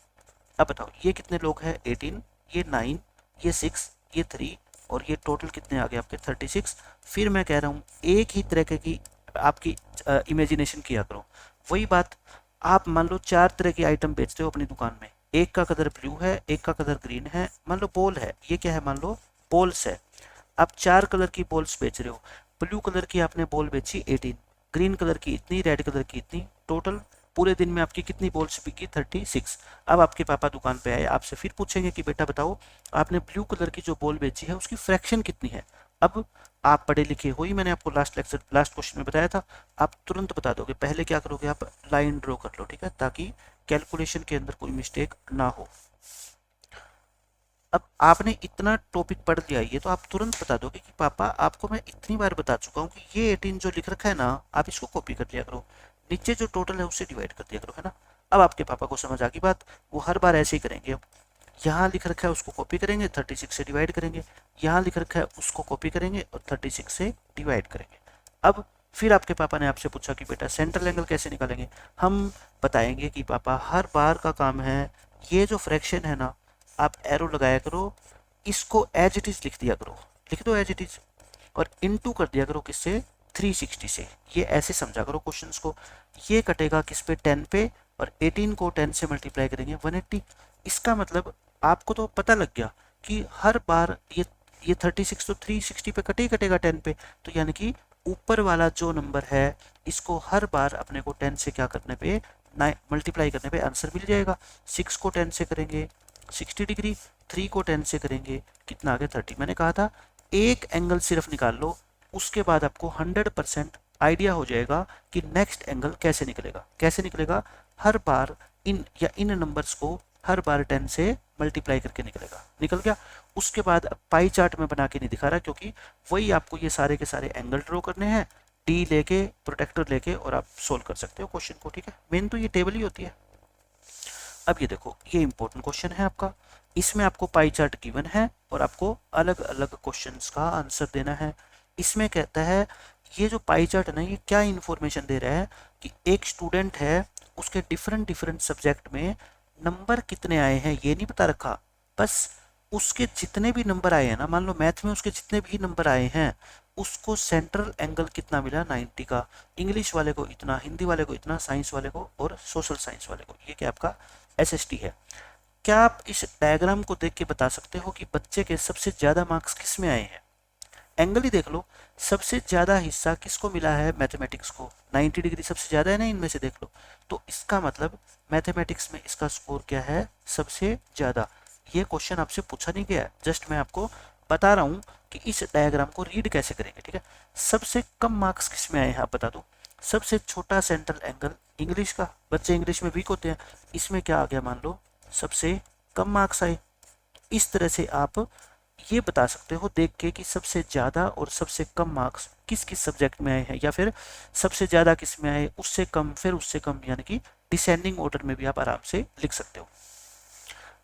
अब बताओ ये कितने लोग हैं, 18, ये 9, ये 6, ये 3, और ये टोटल कितने आ गए आपके 36। फिर मैं कह रहा हूँ एक ही तरह की आपकी इमेजिनेशन किया करो। वही बात, आप मान लो 4 तरह के आइटम बेचते हो अपनी दुकान में, एक का कलर ब्लू है, एक का कलर ग्रीन है, मान लो बॉल है, ये क्या है, मान लो बॉल्स है। आप 4 कलर की बॉल्स बेच रहे हो, ब्लू कलर की आपने बॉल बेची 18, ग्रीन कलर की इतनी, रेड कलर की इतनी, टोटल पूरे दिन में आपकी कितनी बॉल्स बिकी, 36। अब आपके पापा दुकान पे आए, आपसे फिर पूछेंगे कि बेटा बताओ आपने ब्लू कलर की जो बॉल बेची है उसकी फ्रैक्शन कितनी है। अब आप पढ़े लिखे हो ही, मैंने आपको लास्ट क्वेश्चन में बताया था, आप तुरंत बता दोगे। पहले क्या करोगे, आप लाइन ड्रॉ कर लो, ठीक है, ताकि कैलकुलेशन के अंदर कोई मिस्टेक ना हो। अब आपने इतना टॉपिक पढ़ लिया ये, तो आप तुरंत बता दोगे कि पापा आपको मैं इतनी बार बता चुका हूँ कि ये 18 जो लिख रखा है ना, आप इसको कॉपी कर लिया करो, नीचे जो टोटल है उससे डिवाइड कर दिया करो, है ना। अब आपके पापा को समझ आ गई बात, वो हर बार ऐसे ही करेंगे। यहाँ लिख रखा है उसको कॉपी करेंगे, 36 से डिवाइड करेंगे, यहाँ लिख रखा है उसको कॉपी करेंगे और 36 से डिवाइड करेंगे। अब फिर आपके पापा ने आपसे पूछा कि बेटा सेंट्रल एंगल कैसे निकालेंगे, हम बताएंगे कि पापा हर बार का काम है, ये जो फ्रैक्शन है ना, आप एरो लगाया करो, इसको एज इट इज लिख दिया करो, लिख दो एज इट इज, और इनटू कर दिया करो किससे, 360 से। ये ऐसे समझा करो क्वेश्चंस को, ये कटेगा किस पे, 10 पे, और 18 को 10 से मल्टीप्लाई करेंगे 180। इसका मतलब आपको तो पता लग गया कि हर बार ये 36 तो 360 पे कटे ही कटेगा 10 पे, तो यानी कि ऊपर वाला जो नंबर है इसको हर बार अपने को 10 से क्या करने पे, मल्टीप्लाई करने पे आंसर मिल जाएगा। 6 को 10 से करेंगे 60 डिग्री, 3 को 10 से करेंगे कितना आ गया 30। मैंने कहा था एक एंगल सिर्फ निकाल लो, उसके बाद आपको 100% आइडिया हो जाएगा कि नेक्स्ट एंगल कैसे निकलेगा। कैसे निकलेगा, हर बार इन नंबर्स को हर बार 10 से मल्टीप्लाई करके निकलेगा, निकल गया। उसके बाद पाई चार्ट में बना के नहीं दिखा रहा, क्योंकि वही आपको ये सारे के सारे एंगल ड्रॉ करने हैं, डी लेके प्रोटेक्टर लेके, और आप सोल्व कर सकते हो क्वेश्चन को, ठीक है। मेन तो ये टेबल ही होती है। अब ये देखो, ये इंपॉर्टेंट क्वेश्चन है आपका, इसमें आपको पाई चार्ट गिवन है और आपको अलग अलग क्वेश्चंस का आंसर देना है। इसमें कहता है ये जो पाई चार्ट है ना, ये क्या इन्फॉर्मेशन दे रहा है कि एक स्टूडेंट है, उसके डिफरेंट डिफरेंट सब्जेक्ट में नंबर कितने आए हैं ये नहीं बता रखा, बस उसके जितने भी नंबर आए हैं ना, मान लो मैथ में उसके जितने भी नंबर आए हैं, उसको सेंट्रल एंगल कितना मिला 90 का, इंग्लिश वाले को इतना, हिंदी वाले को इतना, साइंस वाले को और सोशल साइंस वाले को। ये क्या आपका एसएसटी है। क्या आप इस डायग्राम को देख के बता सकते हो कि बच्चे के सबसे ज्यादा मार्क्स किस में आए हैं, एंगल ही देख लो, सबसे ज्यादा हिस्सा किसको मिला है, मैथमेटिक्स को, 90 डिग्री सबसे ज्यादा है ना इनमें से, देख लो। तो इसका मतलब मैथमेटिक्स में इसका स्कोर क्या है, सबसे ज्यादा। ये क्वेश्चन आपसे पूछा नहीं गया, जस्ट मैं आपको बता रहा हूँ कि इस डायग्राम को रीड कैसे करेंगे, ठीक है। सबसे कम मार्क्स किस में आए हैं आप बता दो, सबसे छोटा सेंट्रल एंगल इंग्लिश का, बच्चे इंग्लिश में वीक होते हैं, इसमें क्या आ गया, मान लो सबसे कम मार्क्स आए। इस तरह से आप ये बता सकते हो देख के कि सबसे ज़्यादा और सबसे कम मार्क्स किस किस सब्जेक्ट में आए हैं, या फिर सबसे ज़्यादा किस में आए, उससे कम, फिर उससे कम, यानी कि डिसेंडिंग ऑर्डर में भी आप आराम से लिख सकते हो।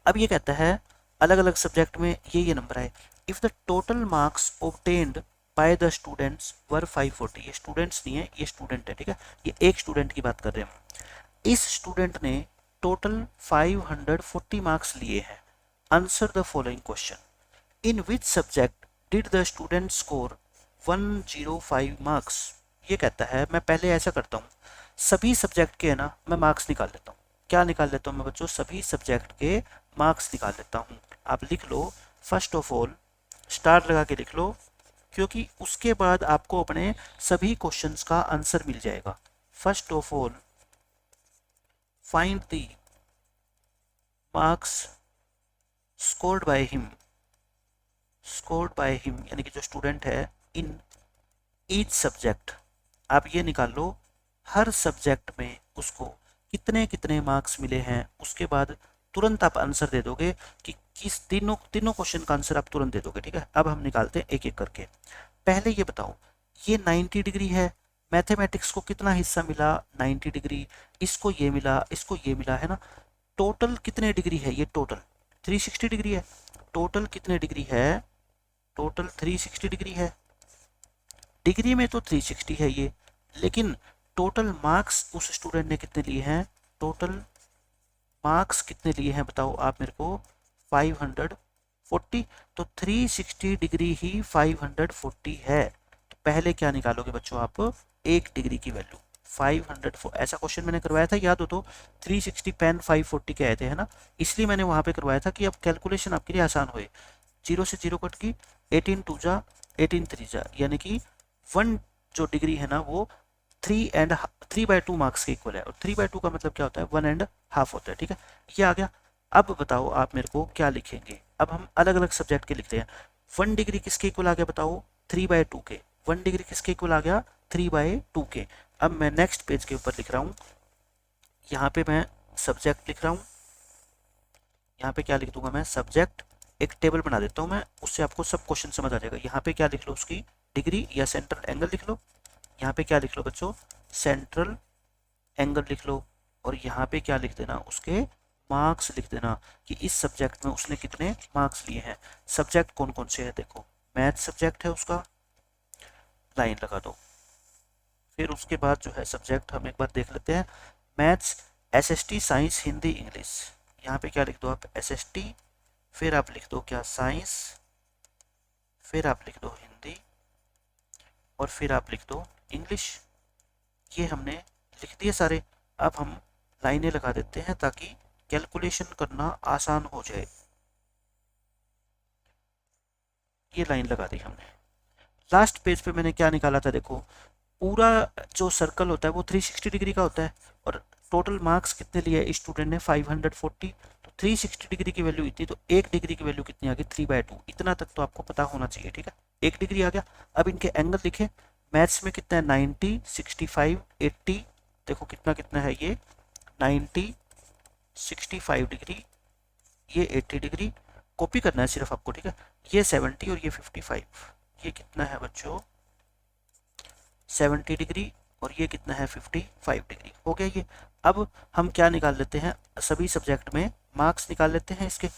अब ये कहता है अलग अलग सब्जेक्ट में ये नंबर है। If the total marks obtained by the students were 540, ये स्टूडेंट्स नहीं है, ये स्टूडेंट है, ठीक है, ये एक स्टूडेंट की बात कर रहे हैं। इस स्टूडेंट ने टोटल 540 मार्क्स लिए हैं। Answer the following question. In which subject did the student score 105 marks. ये कहता है, मैं पहले ऐसा करता हूँ, सभी सब्जेक्ट के है ना मैं मार्क्स निकाल लेता हूँ। क्या निकाल लेता हूँ मैं बच्चों? सभी सब्जेक्ट के मार्क्स निकाल लेता हूँ। आप लिख लो, फर्स्ट ऑफ ऑल स्टार लगा के लिख लो, क्योंकि उसके बाद आपको अपने सभी क्वेश्चंस का आंसर मिल जाएगा। First of all find the marks scored by him, scored by him यानी कि जो स्टूडेंट है, इन ईच सब्जेक्ट। आप ये निकाल लो हर सब्जेक्ट में उसको कितने कितने मार्क्स मिले हैं। उसके बाद तुरंत आप आंसर दे दोगे कि किस तीनों क्वेश्चन का आंसर आप तुरंत दे दोगे, ठीक है। अब हम निकालते हैं एक एक करके। पहले ये बताओ, ये 90 डिग्री है, मैथमेटिक्स को कितना हिस्सा मिला? 90 डिग्री। इसको ये मिला, इसको ये मिला, है ना। टोटल कितने डिग्री है? ये टोटल 360 डिग्री है। टोटल कितने डिग्री है? टोटल 360 डिग्री है। डिग्री में तो 360 है ये, लेकिन टोटल मार्क्स उस स्टूडेंट ने कितने लिए हैं? टोटल मार्क्स कितने लिए हैं बताओ आप मेरे को? 540। तो 360 डिग्री ही 540 है। तो पहले क्या निकालोगे बच्चों आप? एक डिग्री की वैल्यू 500। ऐसा क्वेश्चन मैंने करवाया था, याद हो तो? 360 पेन 540 के आए थे, है ना। इसलिए मैंने वहां पे करवाया था कि अब कैलकुलेशन आपके लिए आसान होए। 0 से 0 कट की, 18 2 जा 18 3 जा, यानी कि 1 जो डिग्री है ना वो 3/2 मार्क्स के इक्वल है। और 3/2 का मतलब क्या होता है? 1.5 होता है, ठीक है। ये आ गया। अब बताओ आप मेरे को क्या लिखेंगे? अब हम अलग अलग सब्जेक्ट के लिखते हैं। 1 डिग्री किसके इक्वल आ गया बताओ? 3/2 के। 1 डिग्री किसके इक्वल आ गया? 3/2 के। अब मैं नेक्स्ट पेज के ऊपर लिख रहा हूँ, यहाँ पे मैं सब्जेक्ट लिख रहा हूँ। यहाँ पे क्या लिख दूंगा मैं? सब्जेक्ट। एक टेबल बना देता हूँ मैं, उससे आपको सब क्वेश्चन समझ आ जाएगा। यहाँ पे क्या लिख लो? उसकी डिग्री या सेंट्रल एंगल लिख लो। यहाँ पे क्या लिख लो बच्चों? सेंट्रल एंगल लिख लो। और यहाँ पे क्या लिख देना? उसके मार्क्स लिख देना कि इस सब्जेक्ट में उसने कितने मार्क्स लिए हैं। सब्जेक्ट कौन कौन से है देखो, मैथ सब्जेक्ट है उसका, लाइन लगा दो। फिर उसके बाद जो है सब्जेक्ट हम एक बार देख लेते हैं, maths, SST, science, Hindi, English. यहाँ पे क्या लिख दो आप? एसएसटी, फिर आप लिख दो क्या? साइंस, फिर आप लिख दो हिंदी, और फिर आप लिख दो इंग्लिश। ये हमने लिख दिए सारे। अब हम लाइनें लगा देते हैं ताकि कैलकुलेशन करना आसान हो जाए। ये लाइन लगा दी हमने। लास्ट पेज पे मैंने क्या निकाला था देखो, पूरा जो सर्कल होता है वो 360 डिग्री का होता है, और टोटल मार्क्स कितने लिए स्टूडेंट ने? 540। तो 360 डिग्री की वैल्यू इतनी, तो एक डिग्री की वैल्यू कितनी आ गई? 3/2। इतना तक तो आपको पता होना चाहिए, ठीक है। एक डिग्री आ गया। अब इनके एंगल लिखे। मैथ्स में कितना है? 90, 65, 80। देखो कितना कितना है ये? 90, 65 डिग्री, ये 80 डिग्री। कॉपी करना है सिर्फ आपको, ठीक है। ये 70 और ये 55। ये कितना है बच्चों? 70 डिग्री, और ये कितना है? 55 डिग्री। हो गया ये। अब हम क्या निकाल लेते हैं? सभी सब्जेक्ट में मार्क्स निकाल लेते हैं इसके।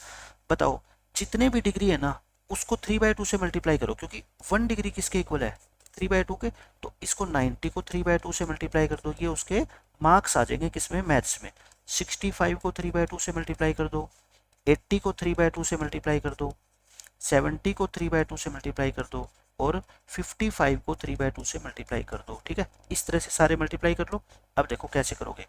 बताओ, जितने भी डिग्री है ना उसको 3/2 से मल्टीप्लाई करो, क्योंकि 1 डिग्री किसके इक्वल है? 3/2 के। तो इसको 90 को 3/2 से मल्टीप्लाई कर दो, ये उसके मार्क्स आ जाएंगे किसमें? मैथ्स में। 65 को 3/2 से मल्टीप्लाई कर दो, 80 को 3/2 से मल्टीप्लाई कर दो, 70 को 3/2 से मल्टीप्लाई कर दो, और 55 को 3/2 से मल्टीप्लाई कर दो, ठीक है। इस तरह से सारे मल्टीप्लाई कर लो। अब देखो कैसे करोगे।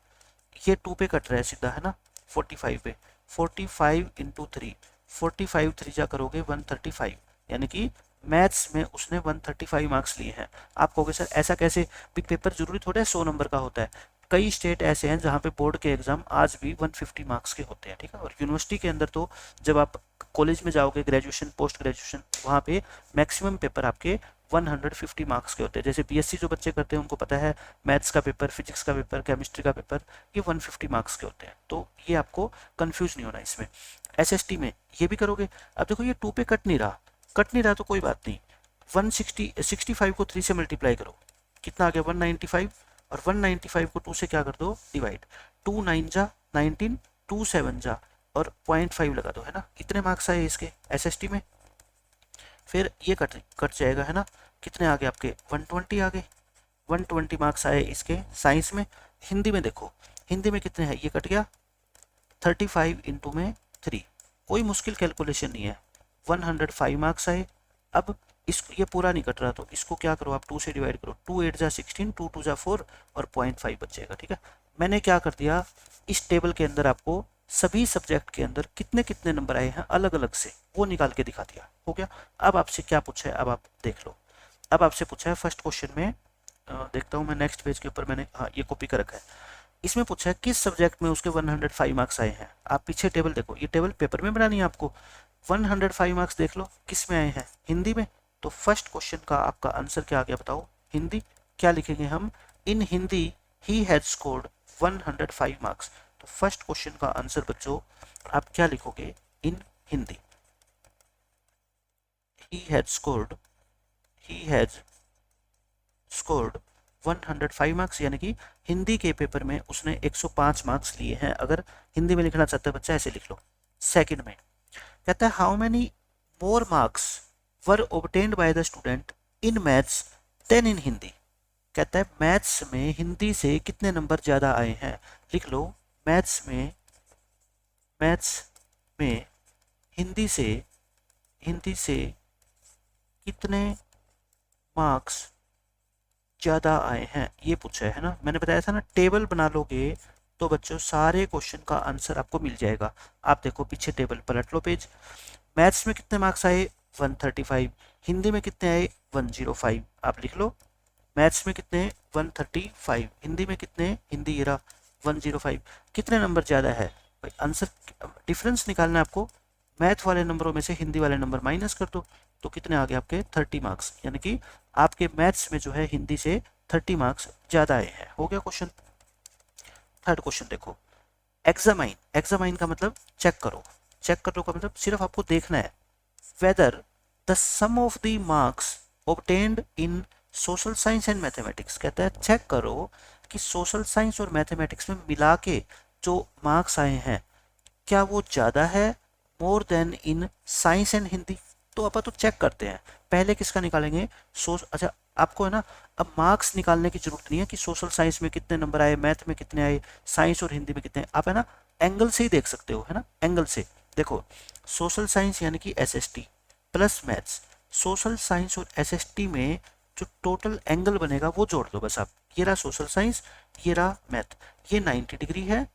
ये 2 पे कट रहा है सीधा, है ना, 45 पे। 45 इंटू 3, 45 3 जा करोगे 135, यानी कि मैथ्स में उसने 135 मार्क्स लिए हैं। आप कहोगे सर ऐसा कैसे? बिग पेपर जरूरी थोड़ा है 100 नंबर का होता है। कई स्टेट ऐसे हैं जहाँ पे बोर्ड के एग्जाम आज भी 150 मार्क्स के होते हैं, ठीक है। और यूनिवर्सिटी के अंदर तो जब आप कॉलेज में जाओगे, ग्रेजुएशन, पोस्ट ग्रेजुएशन, वहाँ पे मैक्सिमम पेपर आपके 150 मार्क्स के होते हैं। जैसे बीएससी जो बच्चे करते हैं उनको पता है, मैथ्स का पेपर, फिजिक्स का पेपर, केमिस्ट्री का पेपर, ये 150 मार्क्स के होते हैं। तो ये आपको कंफ्यूज नहीं होना इसमें। एसएसटी में ये भी करोगे। अब देखो ये 2 पे कट नहीं रहा, तो कोई बात नहीं। 65 को 3 से मल्टीप्लाई करो, कितना आ गया? 195। और 195 को 2 से क्या कर दो? डिवाइड। 2 9 जा 19, 2 7 जा और 0.5 लगा दो, है ना, इतने मार्क्स आए इसके एसएसटी में। फिर ये कट जाएगा, है ना, कितने आ गए आपके 120 आ गए, 120 मार्क्स आए इसके साइंस में। हिंदी में देखो, हिंदी में कितने हैं, ये कट गया 35 इंटू में 3, कोई मुश्किल कैलकुलेशन नहीं है, 105 मार्क्स आए। अब इसको, ये पूरा नहीं कट रहा तो इसको क्या करो आप 2 से डिवाइड करो, 2 8 जा 16, 2 2 जा 4 और 0.5 बच जाएगा। ठीक है, मैंने क्या कर दिया, इस टेबल के अंदर आपको सभी सब्जेक्ट के अंदर कितने कितने नंबर आए हैं अलग अलग से वो निकाल के दिखा दिया। हो गया। अब आपसे क्या पूछा है, अब आप देख लो। अब आपसे पूछा है फर्स्ट क्वेश्चन में, देखता हूँ मैं नेक्स्ट पेज के ऊपर, मैंने हाँ ये कॉपी कर रखा है। इसमें पूछा है किस सब्जेक्ट में उसके 105 मार्क्स आए हैं। आप पीछे टेबल देखो, ये टेबल पेपर में बनानी है आपको। 105 मार्क्स देख लो किस में आए हैं, हिंदी में। तो फर्स्ट क्वेश्चन का आपका आंसर क्या आ गया बताओ, हिंदी। क्या लिखेंगे हम, in Hindi he has scored 105 marks. तो फर्स्ट क्वेश्चन का आंसर बच्चों आप क्या लिखोगे, in Hindi he has scored, he has scored 105 marks, यानी कि हिंदी के पेपर में उसने 105 मार्क्स लिए हैं। अगर हिंदी में लिखना चाहता है बच्चा ऐसे लिख लो। सेकंड में कहता है how many more marks were obtained by the student in maths than in Hindi. कहता है मैथ्स में हिंदी से कितने नंबर ज़्यादा आए हैं। लिख लो, मैथ्स में हिंदी से कितने मार्क्स ज़्यादा आए हैं, ये पूछा है ना। मैंने बताया था ना, टेबल बना लोगे तो बच्चों सारे क्वेश्चन का आंसर आपको मिल जाएगा। आप देखो पीछे टेबल पलट लो पेज। मैथ्स में कितने मार्क्स आए 135, हिंदी में कितने आए 105। आप लिख लो, मैथ्स में कितने 135, हिंदी में कितने, हिंदी ये रहा 105। कितने नंबर ज़्यादा है भाई, आंसर डिफरेंस निकालना है आपको। मैथ वाले नंबरों में से हिंदी वाले नंबर माइनस कर दो, तो कितने आ गए आपके 30 मार्क्स, यानी कि आपके मैथ्स में जो है हिंदी से 30 मार्क्स ज़्यादा आए हैं। हो गया क्वेश्चन। थर्ड क्वेश्चन देखो, एग्जामाइन। एग्जामाइन का मतलब चेक करो, चेक करो का मतलब सिर्फ आपको देखना है। Whether the sum of the marks obtained in social science and mathematics. कहता है चेक करो कि सोशल साइंस और मैथमेटिक्स में मिला के जो मार्क्स आए हैं क्या वो ज़्यादा है more then in science and Hindi. तो अपन तो चेक करते हैं, पहले किसका निकालेंगे, अच्छा आपको है ना, अब मार्क्स निकालने की जरूरत नहीं है कि सोशल साइंस में कितने नंबर आए, मैथ में कितने आए, साइंस और हिंदी में कितने। आप है ना एंगल से ही देख सकते हो, है ना, एंगल से देखो। सोशल साइंस यानी कि SST plus maths, social science और एसएसटी में जो टोटल एंगल बनेगा वो जोड़ दो बस आप। ये रहा सोशल साइंस, ये रहा मैथ, ये 90 डिग्री है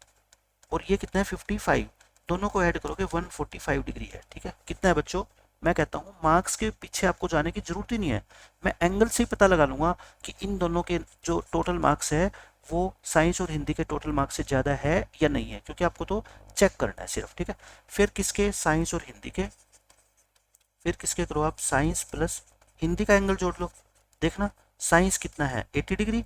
और ये कितना है 55, दोनों को ऐड करोगे 145 डिग्री है। ठीक है, कितना है बच्चों, मैं कहता हूँ मार्क्स के पीछे आपको जाने की जरूरत ही नहीं है, मैं एंगल से ही पता लगा लूंगा कि इन दोनों के जो टोटल मार्क्स है वो साइंस और हिंदी के टोटल मार्क्स से ज़्यादा है या नहीं है, क्योंकि आपको तो चेक करना है सिर्फ। ठीक है, फिर किसके, साइंस और हिंदी के, फिर किसके करो आप, साइंस प्लस हिंदी का एंगल जोड़ लो। देखना साइंस कितना है 80 डिग्री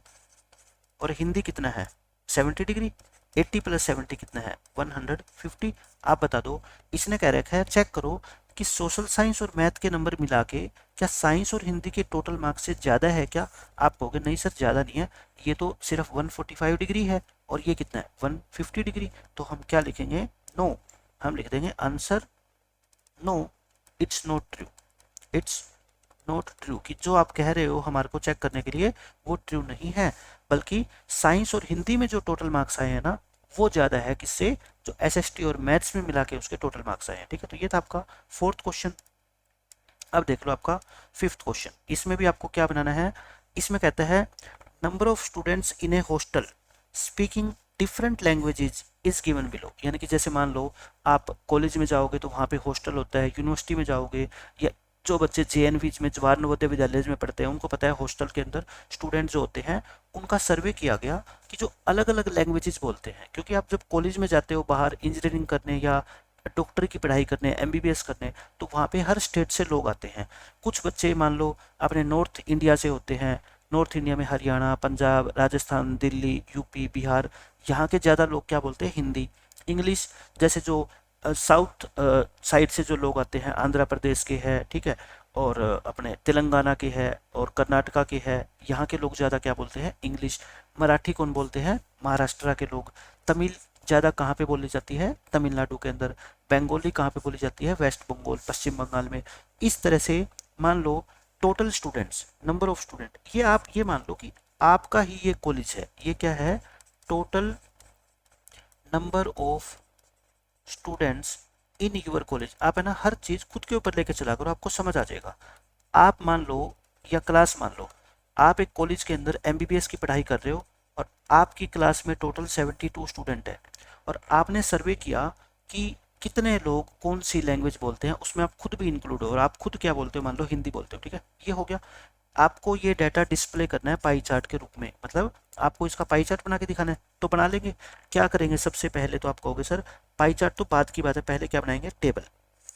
और हिंदी कितना है 70 डिग्री, 80 प्लस 70 कितना है 150। आप बता दो, इसने कह रखा है चेक करो कि सोशल साइंस और मैथ के नंबर मिला के क्या साइंस और हिंदी के टोटल मार्क्स से ज़्यादा है क्या। आप कहोगे नहीं सर ज़्यादा नहीं है, ये तो सिर्फ 145 डिग्री है और ये कितना है 150 डिग्री। तो हम क्या लिखेंगे, नो, हम लिख देंगे answer no, it's not true, it's not true, कि जो आप कह रहे हो हमारे को चेक करने के लिए वो ट्रू नहीं है, बल्कि साइंस और हिंदी में जो टोटल मार्क्स आए हैं ना वो ज़्यादा है किससे, जो एसएसटी और मैथ्स में मिला के उसके टोटल मार्क्स आए हैं। ठीक है, तो ये था आपका फोर्थ क्वेश्चन। अब देख लो आपका फिफ्थ क्वेश्चन, इसमें भी आपको क्या बनाना है। इसमें कहता है number of students in A hostel speaking different languages is given below. यानी कि जैसे मान लो आप कॉलेज में जाओगे तो वहाँ पे हॉस्टल होता है, यूनिवर्सिटी में जाओगे या जो बच्चे जेएनवी में जवाहर नवोदय विद्यालय में पढ़ते हैं उनको पता है हॉस्टल के अंदर स्टूडेंट जो होते हैं उनका सर्वे किया गया कि जो अलग अलग लैंग्वेजेस बोलते हैं, क्योंकि आप जब कॉलेज में जाते हो बाहर इंजीनियरिंग करने या डॉक्टर की पढ़ाई करने, एमबीबीएस करने, तो वहाँ पे हर स्टेट से लोग आते हैं। कुछ बच्चे मान लो अपने नॉर्थ इंडिया से होते हैं, नॉर्थ इंडिया में हरियाणा, पंजाब, राजस्थान, दिल्ली, यूपी, बिहार, यहाँ के ज़्यादा लोग क्या बोलते हैं, हिंदी, इंग्लिश। जैसे जो साउथ साइड से जो लोग आते हैं, आंध्र प्रदेश के हैं, ठीक है, और अपने तेलंगाना के हैं और कर्नाटका के हैं, यहाँ के लोग ज़्यादा क्या बोलते हैं, इंग्लिश। मराठी कौन बोलते हैं, महाराष्ट्र के लोग। तमिल ज़्यादा कहाँ पे बोली जाती है, तमिलनाडु के अंदर। बंगाली कहाँ पे बोली जाती है, वेस्ट बंगाल, पश्चिम बंगाल में। इस तरह से मान लो total students, number of student, ये आप ये मान लो कि आपका ही ये कॉलेज है, ये क्या है, total number of students in your college. आप है ना हर चीज़ खुद के ऊपर लेके चला करो, आपको समझ आ जाएगा। आप मान लो या क्लास मान लो, आप एक कॉलेज के अंदर एमबीबीएस की पढ़ाई कर रहे हो और आपकी क्लास में टोटल 72 स्टूडेंट है, और आपने सर्वे किया कि कितने लोग कौन सी लैंग्वेज बोलते हैं, उसमें आप खुद भी इंक्लूड हो, और आप खुद क्या बोलते हो, मान लो हिंदी बोलते हो, ठीक है, ये हो गया। आपको ये डाटा डिस्प्ले करना है पाई चार्ट के रूप में, मतलब आपको इसका पाई चार्ट बना के दिखाना है, तो बना लेंगे। क्या करेंगे, सबसे पहले तो आप कहोगे सर पाई चार्ट तो बाद की बात है, पहले क्या बनाएंगे, टेबल।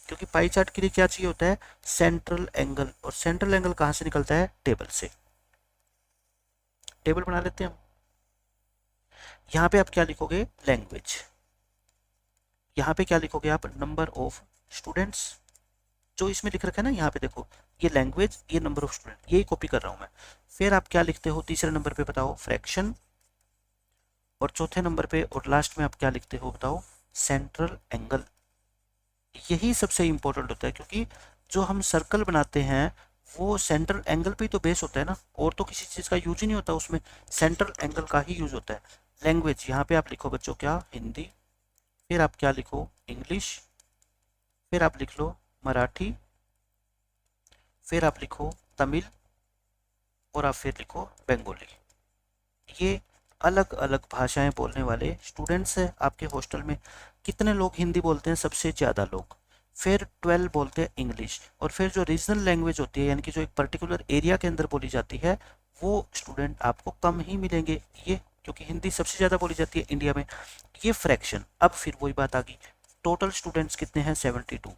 क्योंकि पाई चार्ट के लिए क्या चाहिए होता है, सेंट्रल एंगल, और सेंट्रल एंगल कहाँ से निकलता है, टेबल से। टेबल बना लेते हैं हम। यहाँ पे आप क्या लिखोगे, लैंग्वेज। यहाँ पे क्या लिखोगे आप, नंबर ऑफ स्टूडेंट्स। जो इसमें लिख रखा है ना, यहाँ पे देखो, ये लैंग्वेज, ये नंबर ऑफ स्टूडेंट, यही कॉपी कर रहा हूँ मैं। फिर आप क्या लिखते हो तीसरे नंबर पे, बताओ, फ्रैक्शन। और चौथे नंबर पे और लास्ट में आप क्या लिखते हो, बताओ, सेंट्रल एंगल। यही सबसे इंपॉर्टेंट होता है, क्योंकि जो हम सर्कल बनाते हैं वो सेंट्रल एंगल पे ही तो बेस होता है ना, और तो किसी चीज़ का यूज ही नहीं होता उसमें, सेंट्रल एंगल का ही यूज होता है। लैंग्वेज, यहाँ पे आप लिखो बच्चों क्या, हिंदी। फिर आप क्या लिखो, इंग्लिश। फिर आप लिख लो मराठी। फिर आप लिखो तमिल। और आप फिर लिखो बंगाली। ये अलग अलग भाषाएं बोलने वाले स्टूडेंट्स हैं आपके हॉस्टल में। कितने लोग हिंदी बोलते हैं, सबसे ज़्यादा लोग। फिर 12 बोलते हैं इंग्लिश। और फिर जो रीजनल लैंग्वेज होती है, यानी कि जो एक पर्टिकुलर एरिया के अंदर बोली जाती है, वो स्टूडेंट आपको कम ही मिलेंगे, ये क्योंकि हिंदी सबसे ज़्यादा बोली जाती है इंडिया में। ये फ्रैक्शन। अब फिर वही बात आ गई, टोटल स्टूडेंट्स कितने हैं, 72।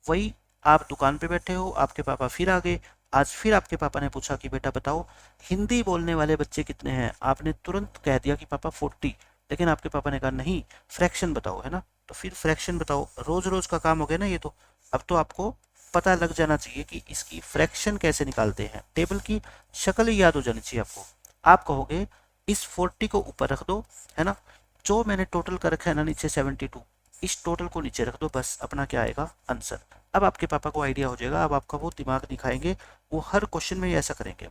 वही, आप दुकान पे बैठे हो, आपके पापा फिर आ गए। आज फिर आपके पापा ने पूछा कि बेटा बताओ हिंदी बोलने वाले बच्चे कितने हैं, आपने तुरंत कह दिया कि पापा 40। लेकिन आपके पापा ने कहा नहीं, फ्रैक्शन बताओ, है ना। तो फिर फ्रैक्शन बताओ, रोज रोज का काम हो गया ना ये तो। अब तो आपको पता लग जाना चाहिए कि इसकी फ्रैक्शन कैसे निकालते हैं, टेबल की शक्ल ही याद हो जानी चाहिए आपको। आप कहोगे इस 40 को ऊपर रख दो, है ना, जो मैंने टोटल कर रखा है ना नीचे 72, इस टोटल को नीचे रख दो, बस अपना क्या आएगा, आंसर। अब आपके पापा को आइडिया हो जाएगा, अब आपका वो दिमाग दिखाएंगे, वो हर क्वेश्चन में ऐसा करेंगे।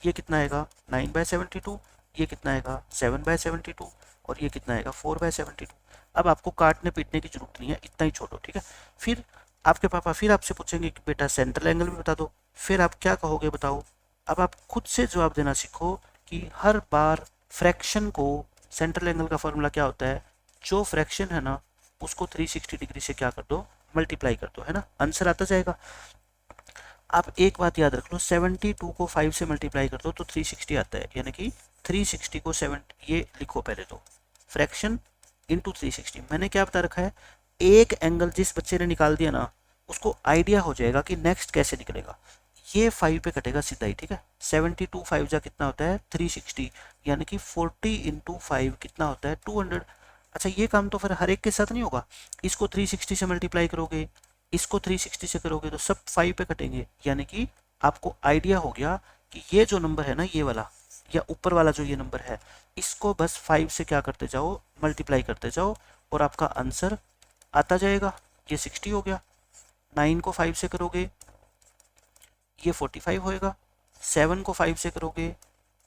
ये कितना आएगा, 9/72। ये कितना आएगा, 7/72। और ये कितना आएगा, 4/72। अब आपको काटने पीटने की जरूरत नहीं है, इतना ही छोड़ो, ठीक है। फिर आपके पापा फिर आपसे पूछेंगे कि बेटा सेंट्रल एंगल भी बता दो। फिर आप क्या कहोगे, बताओ। अब आप खुद से जवाब देना सीखो कि हर बार फ्रैक्शन को, सेंट्रल एंगल का फॉर्मूला क्या होता है, जो फ्रैक्शन है ना उसको 360 डिग्री से क्या कर दो, मल्टीप्लाई कर दो, है ना, आंसर आता जाएगा। आप एक बात याद रख लो, 72 को 5 से मल्टीप्लाई कर दो तो 360 आता है, यानी कि 360 को 7, ये लिखो पहले तो, फ्रैक्शन इंटू 360। मैंने क्या बता रखा है, एक एंगल जिस बच्चे ने निकाल दिया ना, उसको आइडिया हो जाएगा कि नेक्स्ट कैसे निकलेगा। ये 5 पे कटेगा सीधा ही, ठीक है। 72 5 जा कितना होता है, 360, यानी कि 40 इंटू 5 कितना होता है, 200। अच्छा, ये काम तो फिर हर एक के साथ नहीं होगा, इसको 360 से मल्टीप्लाई करोगे, इसको 360 से करोगे, तो सब 5 पे कटेंगे, यानी कि आपको आइडिया हो गया कि ये जो नंबर है ना, ये वाला या ऊपर वाला जो ये नंबर है, इसको बस 5 से क्या करते जाओ, मल्टीप्लाई करते जाओ, और आपका आंसर आता जाएगा। ये 60 हो गया। 9 को 5 से करोगे, ये 45 होएगा। 7 को 5 से करोगे,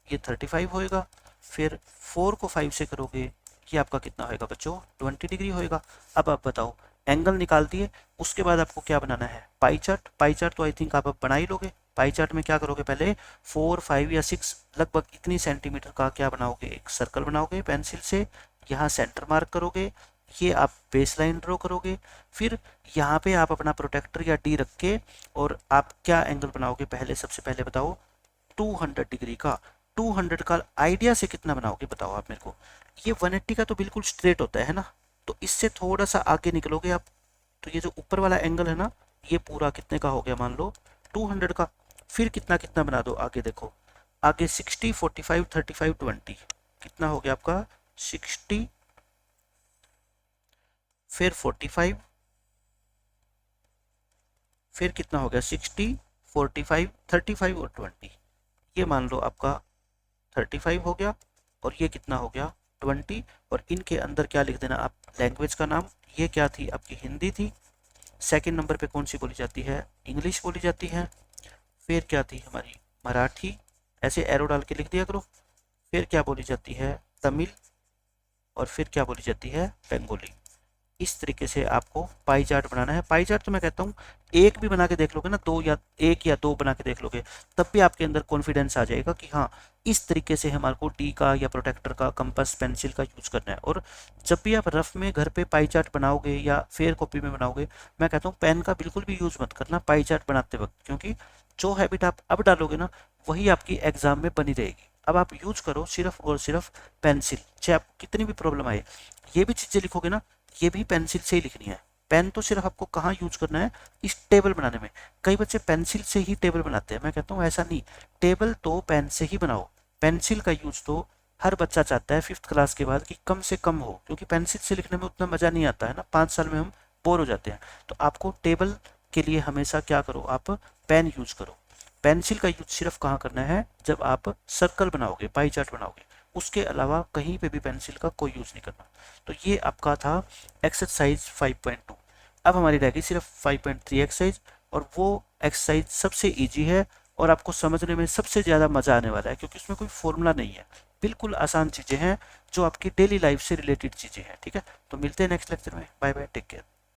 ये 35 होएगा। फिर 4 को 5 से करोगे, ये आपका कितना होएगा बच्चों, 20 डिग्री होएगा। अब आप बताओ, एंगल निकाल दिए, उसके बाद आपको क्या बनाना है, पाई चार्ट। पाई चार्ट तो आई थिंक आप बना ही लोगे। पाई चार्ट में क्या करोगे, पहले 4 5 या 6 लगभग इतनी सेंटीमीटर का क्या बनाओगे, एक सर्कल बनाओगे पेंसिल से, यहाँ सेंटर मार्क करोगे, ये आप बेस लाइन ड्रॉ करोगे। फिर यहाँ पे आप अपना प्रोटेक्टर या डी रख के, और आप क्या एंगल बनाओगे, पहले सबसे पहले बताओ 200 डिग्री का। 200 का आइडिया से कितना बनाओगे, बताओ आप मेरे को। ये 180 का तो बिल्कुल स्ट्रेट होता है ना, तो इससे थोड़ा सा आगे निकलोगे आप, तो ये जो ऊपर वाला एंगल है ना, ये पूरा कितने का हो गया, मान लो 200 का। फिर कितना कितना बना दो आगे, देखो आगे 60 45 35 20 कितना हो गया आपका, 60, फिर 45, फिर कितना हो गया, 60 45 35 और 20, ये मान लो आपका 35 हो गया। और ये कितना हो गया, 20 और इनके अंदर क्या लिख देना आप, लैंग्वेज का नाम। ये क्या थी आपकी, हिंदी थी। सेकंड नंबर पे कौन सी बोली जाती है, इंग्लिश बोली जाती है। फिर क्या थी हमारी, मराठी, ऐसे एरो डाल के लिख दिया करो। फिर क्या बोली जाती है, तमिल। और फिर क्या बोली जाती है, बंगाली। इस तरीके से आपको पाई चार्ट बनाना है। पाई चार्ट तो मैं कहता हूँ एक भी बना के देख लोगे ना, दो या एक या दो बना के देख लोगे, तब भी आपके अंदर कॉन्फिडेंस आ जाएगा कि हाँ इस तरीके से हमारे को टी का या प्रोटेक्टर का, कंपास, पेंसिल का यूज करना है। और जब भी आप रफ में घर पे पाई चार्ट बनाओगे या फेयर कॉपी में बनाओगे, मैं कहता हूँ पेन का बिल्कुल भी यूज मत करना पाई चार्ट बनाते वक्त, क्योंकि जो हैबिट आप अब डालोगे ना वही आपकी एग्जाम में बनी रहेगी। अब आप यूज करो सिर्फ और सिर्फ पेंसिल, चाहे आपको कितनी भी प्रॉब्लम आए। ये भी चीजें लिखोगे ना, ये भी पेंसिल से ही लिखनी है। पेन तो सिर्फ आपको कहाँ यूज करना है, इस टेबल बनाने में। कई बच्चे पेंसिल से ही टेबल बनाते हैं, मैं कहता हूँ ऐसा नहीं, टेबल तो पेन से ही बनाओ। पेंसिल का यूज तो हर बच्चा चाहता है 5th क्लास के बाद कि कम से कम हो, क्योंकि पेंसिल से लिखने में उतना मजा नहीं आता है ना, 5 साल में हम बोर हो जाते हैं। तो आपको टेबल के लिए हमेशा क्या करो, आप पेन यूज करो। पेंसिल का यूज सिर्फ कहाँ करना है, जब आप सर्कल बनाओगे, पाई चार्ट बनाओगे, उसके अलावा कहीं पे भी पेंसिल का कोई यूज नहीं करना। तो ये आपका था एक्सरसाइज 5.2। अब हमारी रह गई सिर्फ 5.3 एक्सरसाइज, और वो एक्सरसाइज सबसे इजी है और आपको समझने में सबसे ज़्यादा मज़ा आने वाला है, क्योंकि उसमें कोई फॉर्मूला नहीं है, बिल्कुल आसान चीज़ें हैं जो आपकी डेली लाइफ से रिलेटेड चीज़ें हैं। ठीक है, तो मिलते हैं नेक्स्ट लेक्चर में। Bye bye, take care.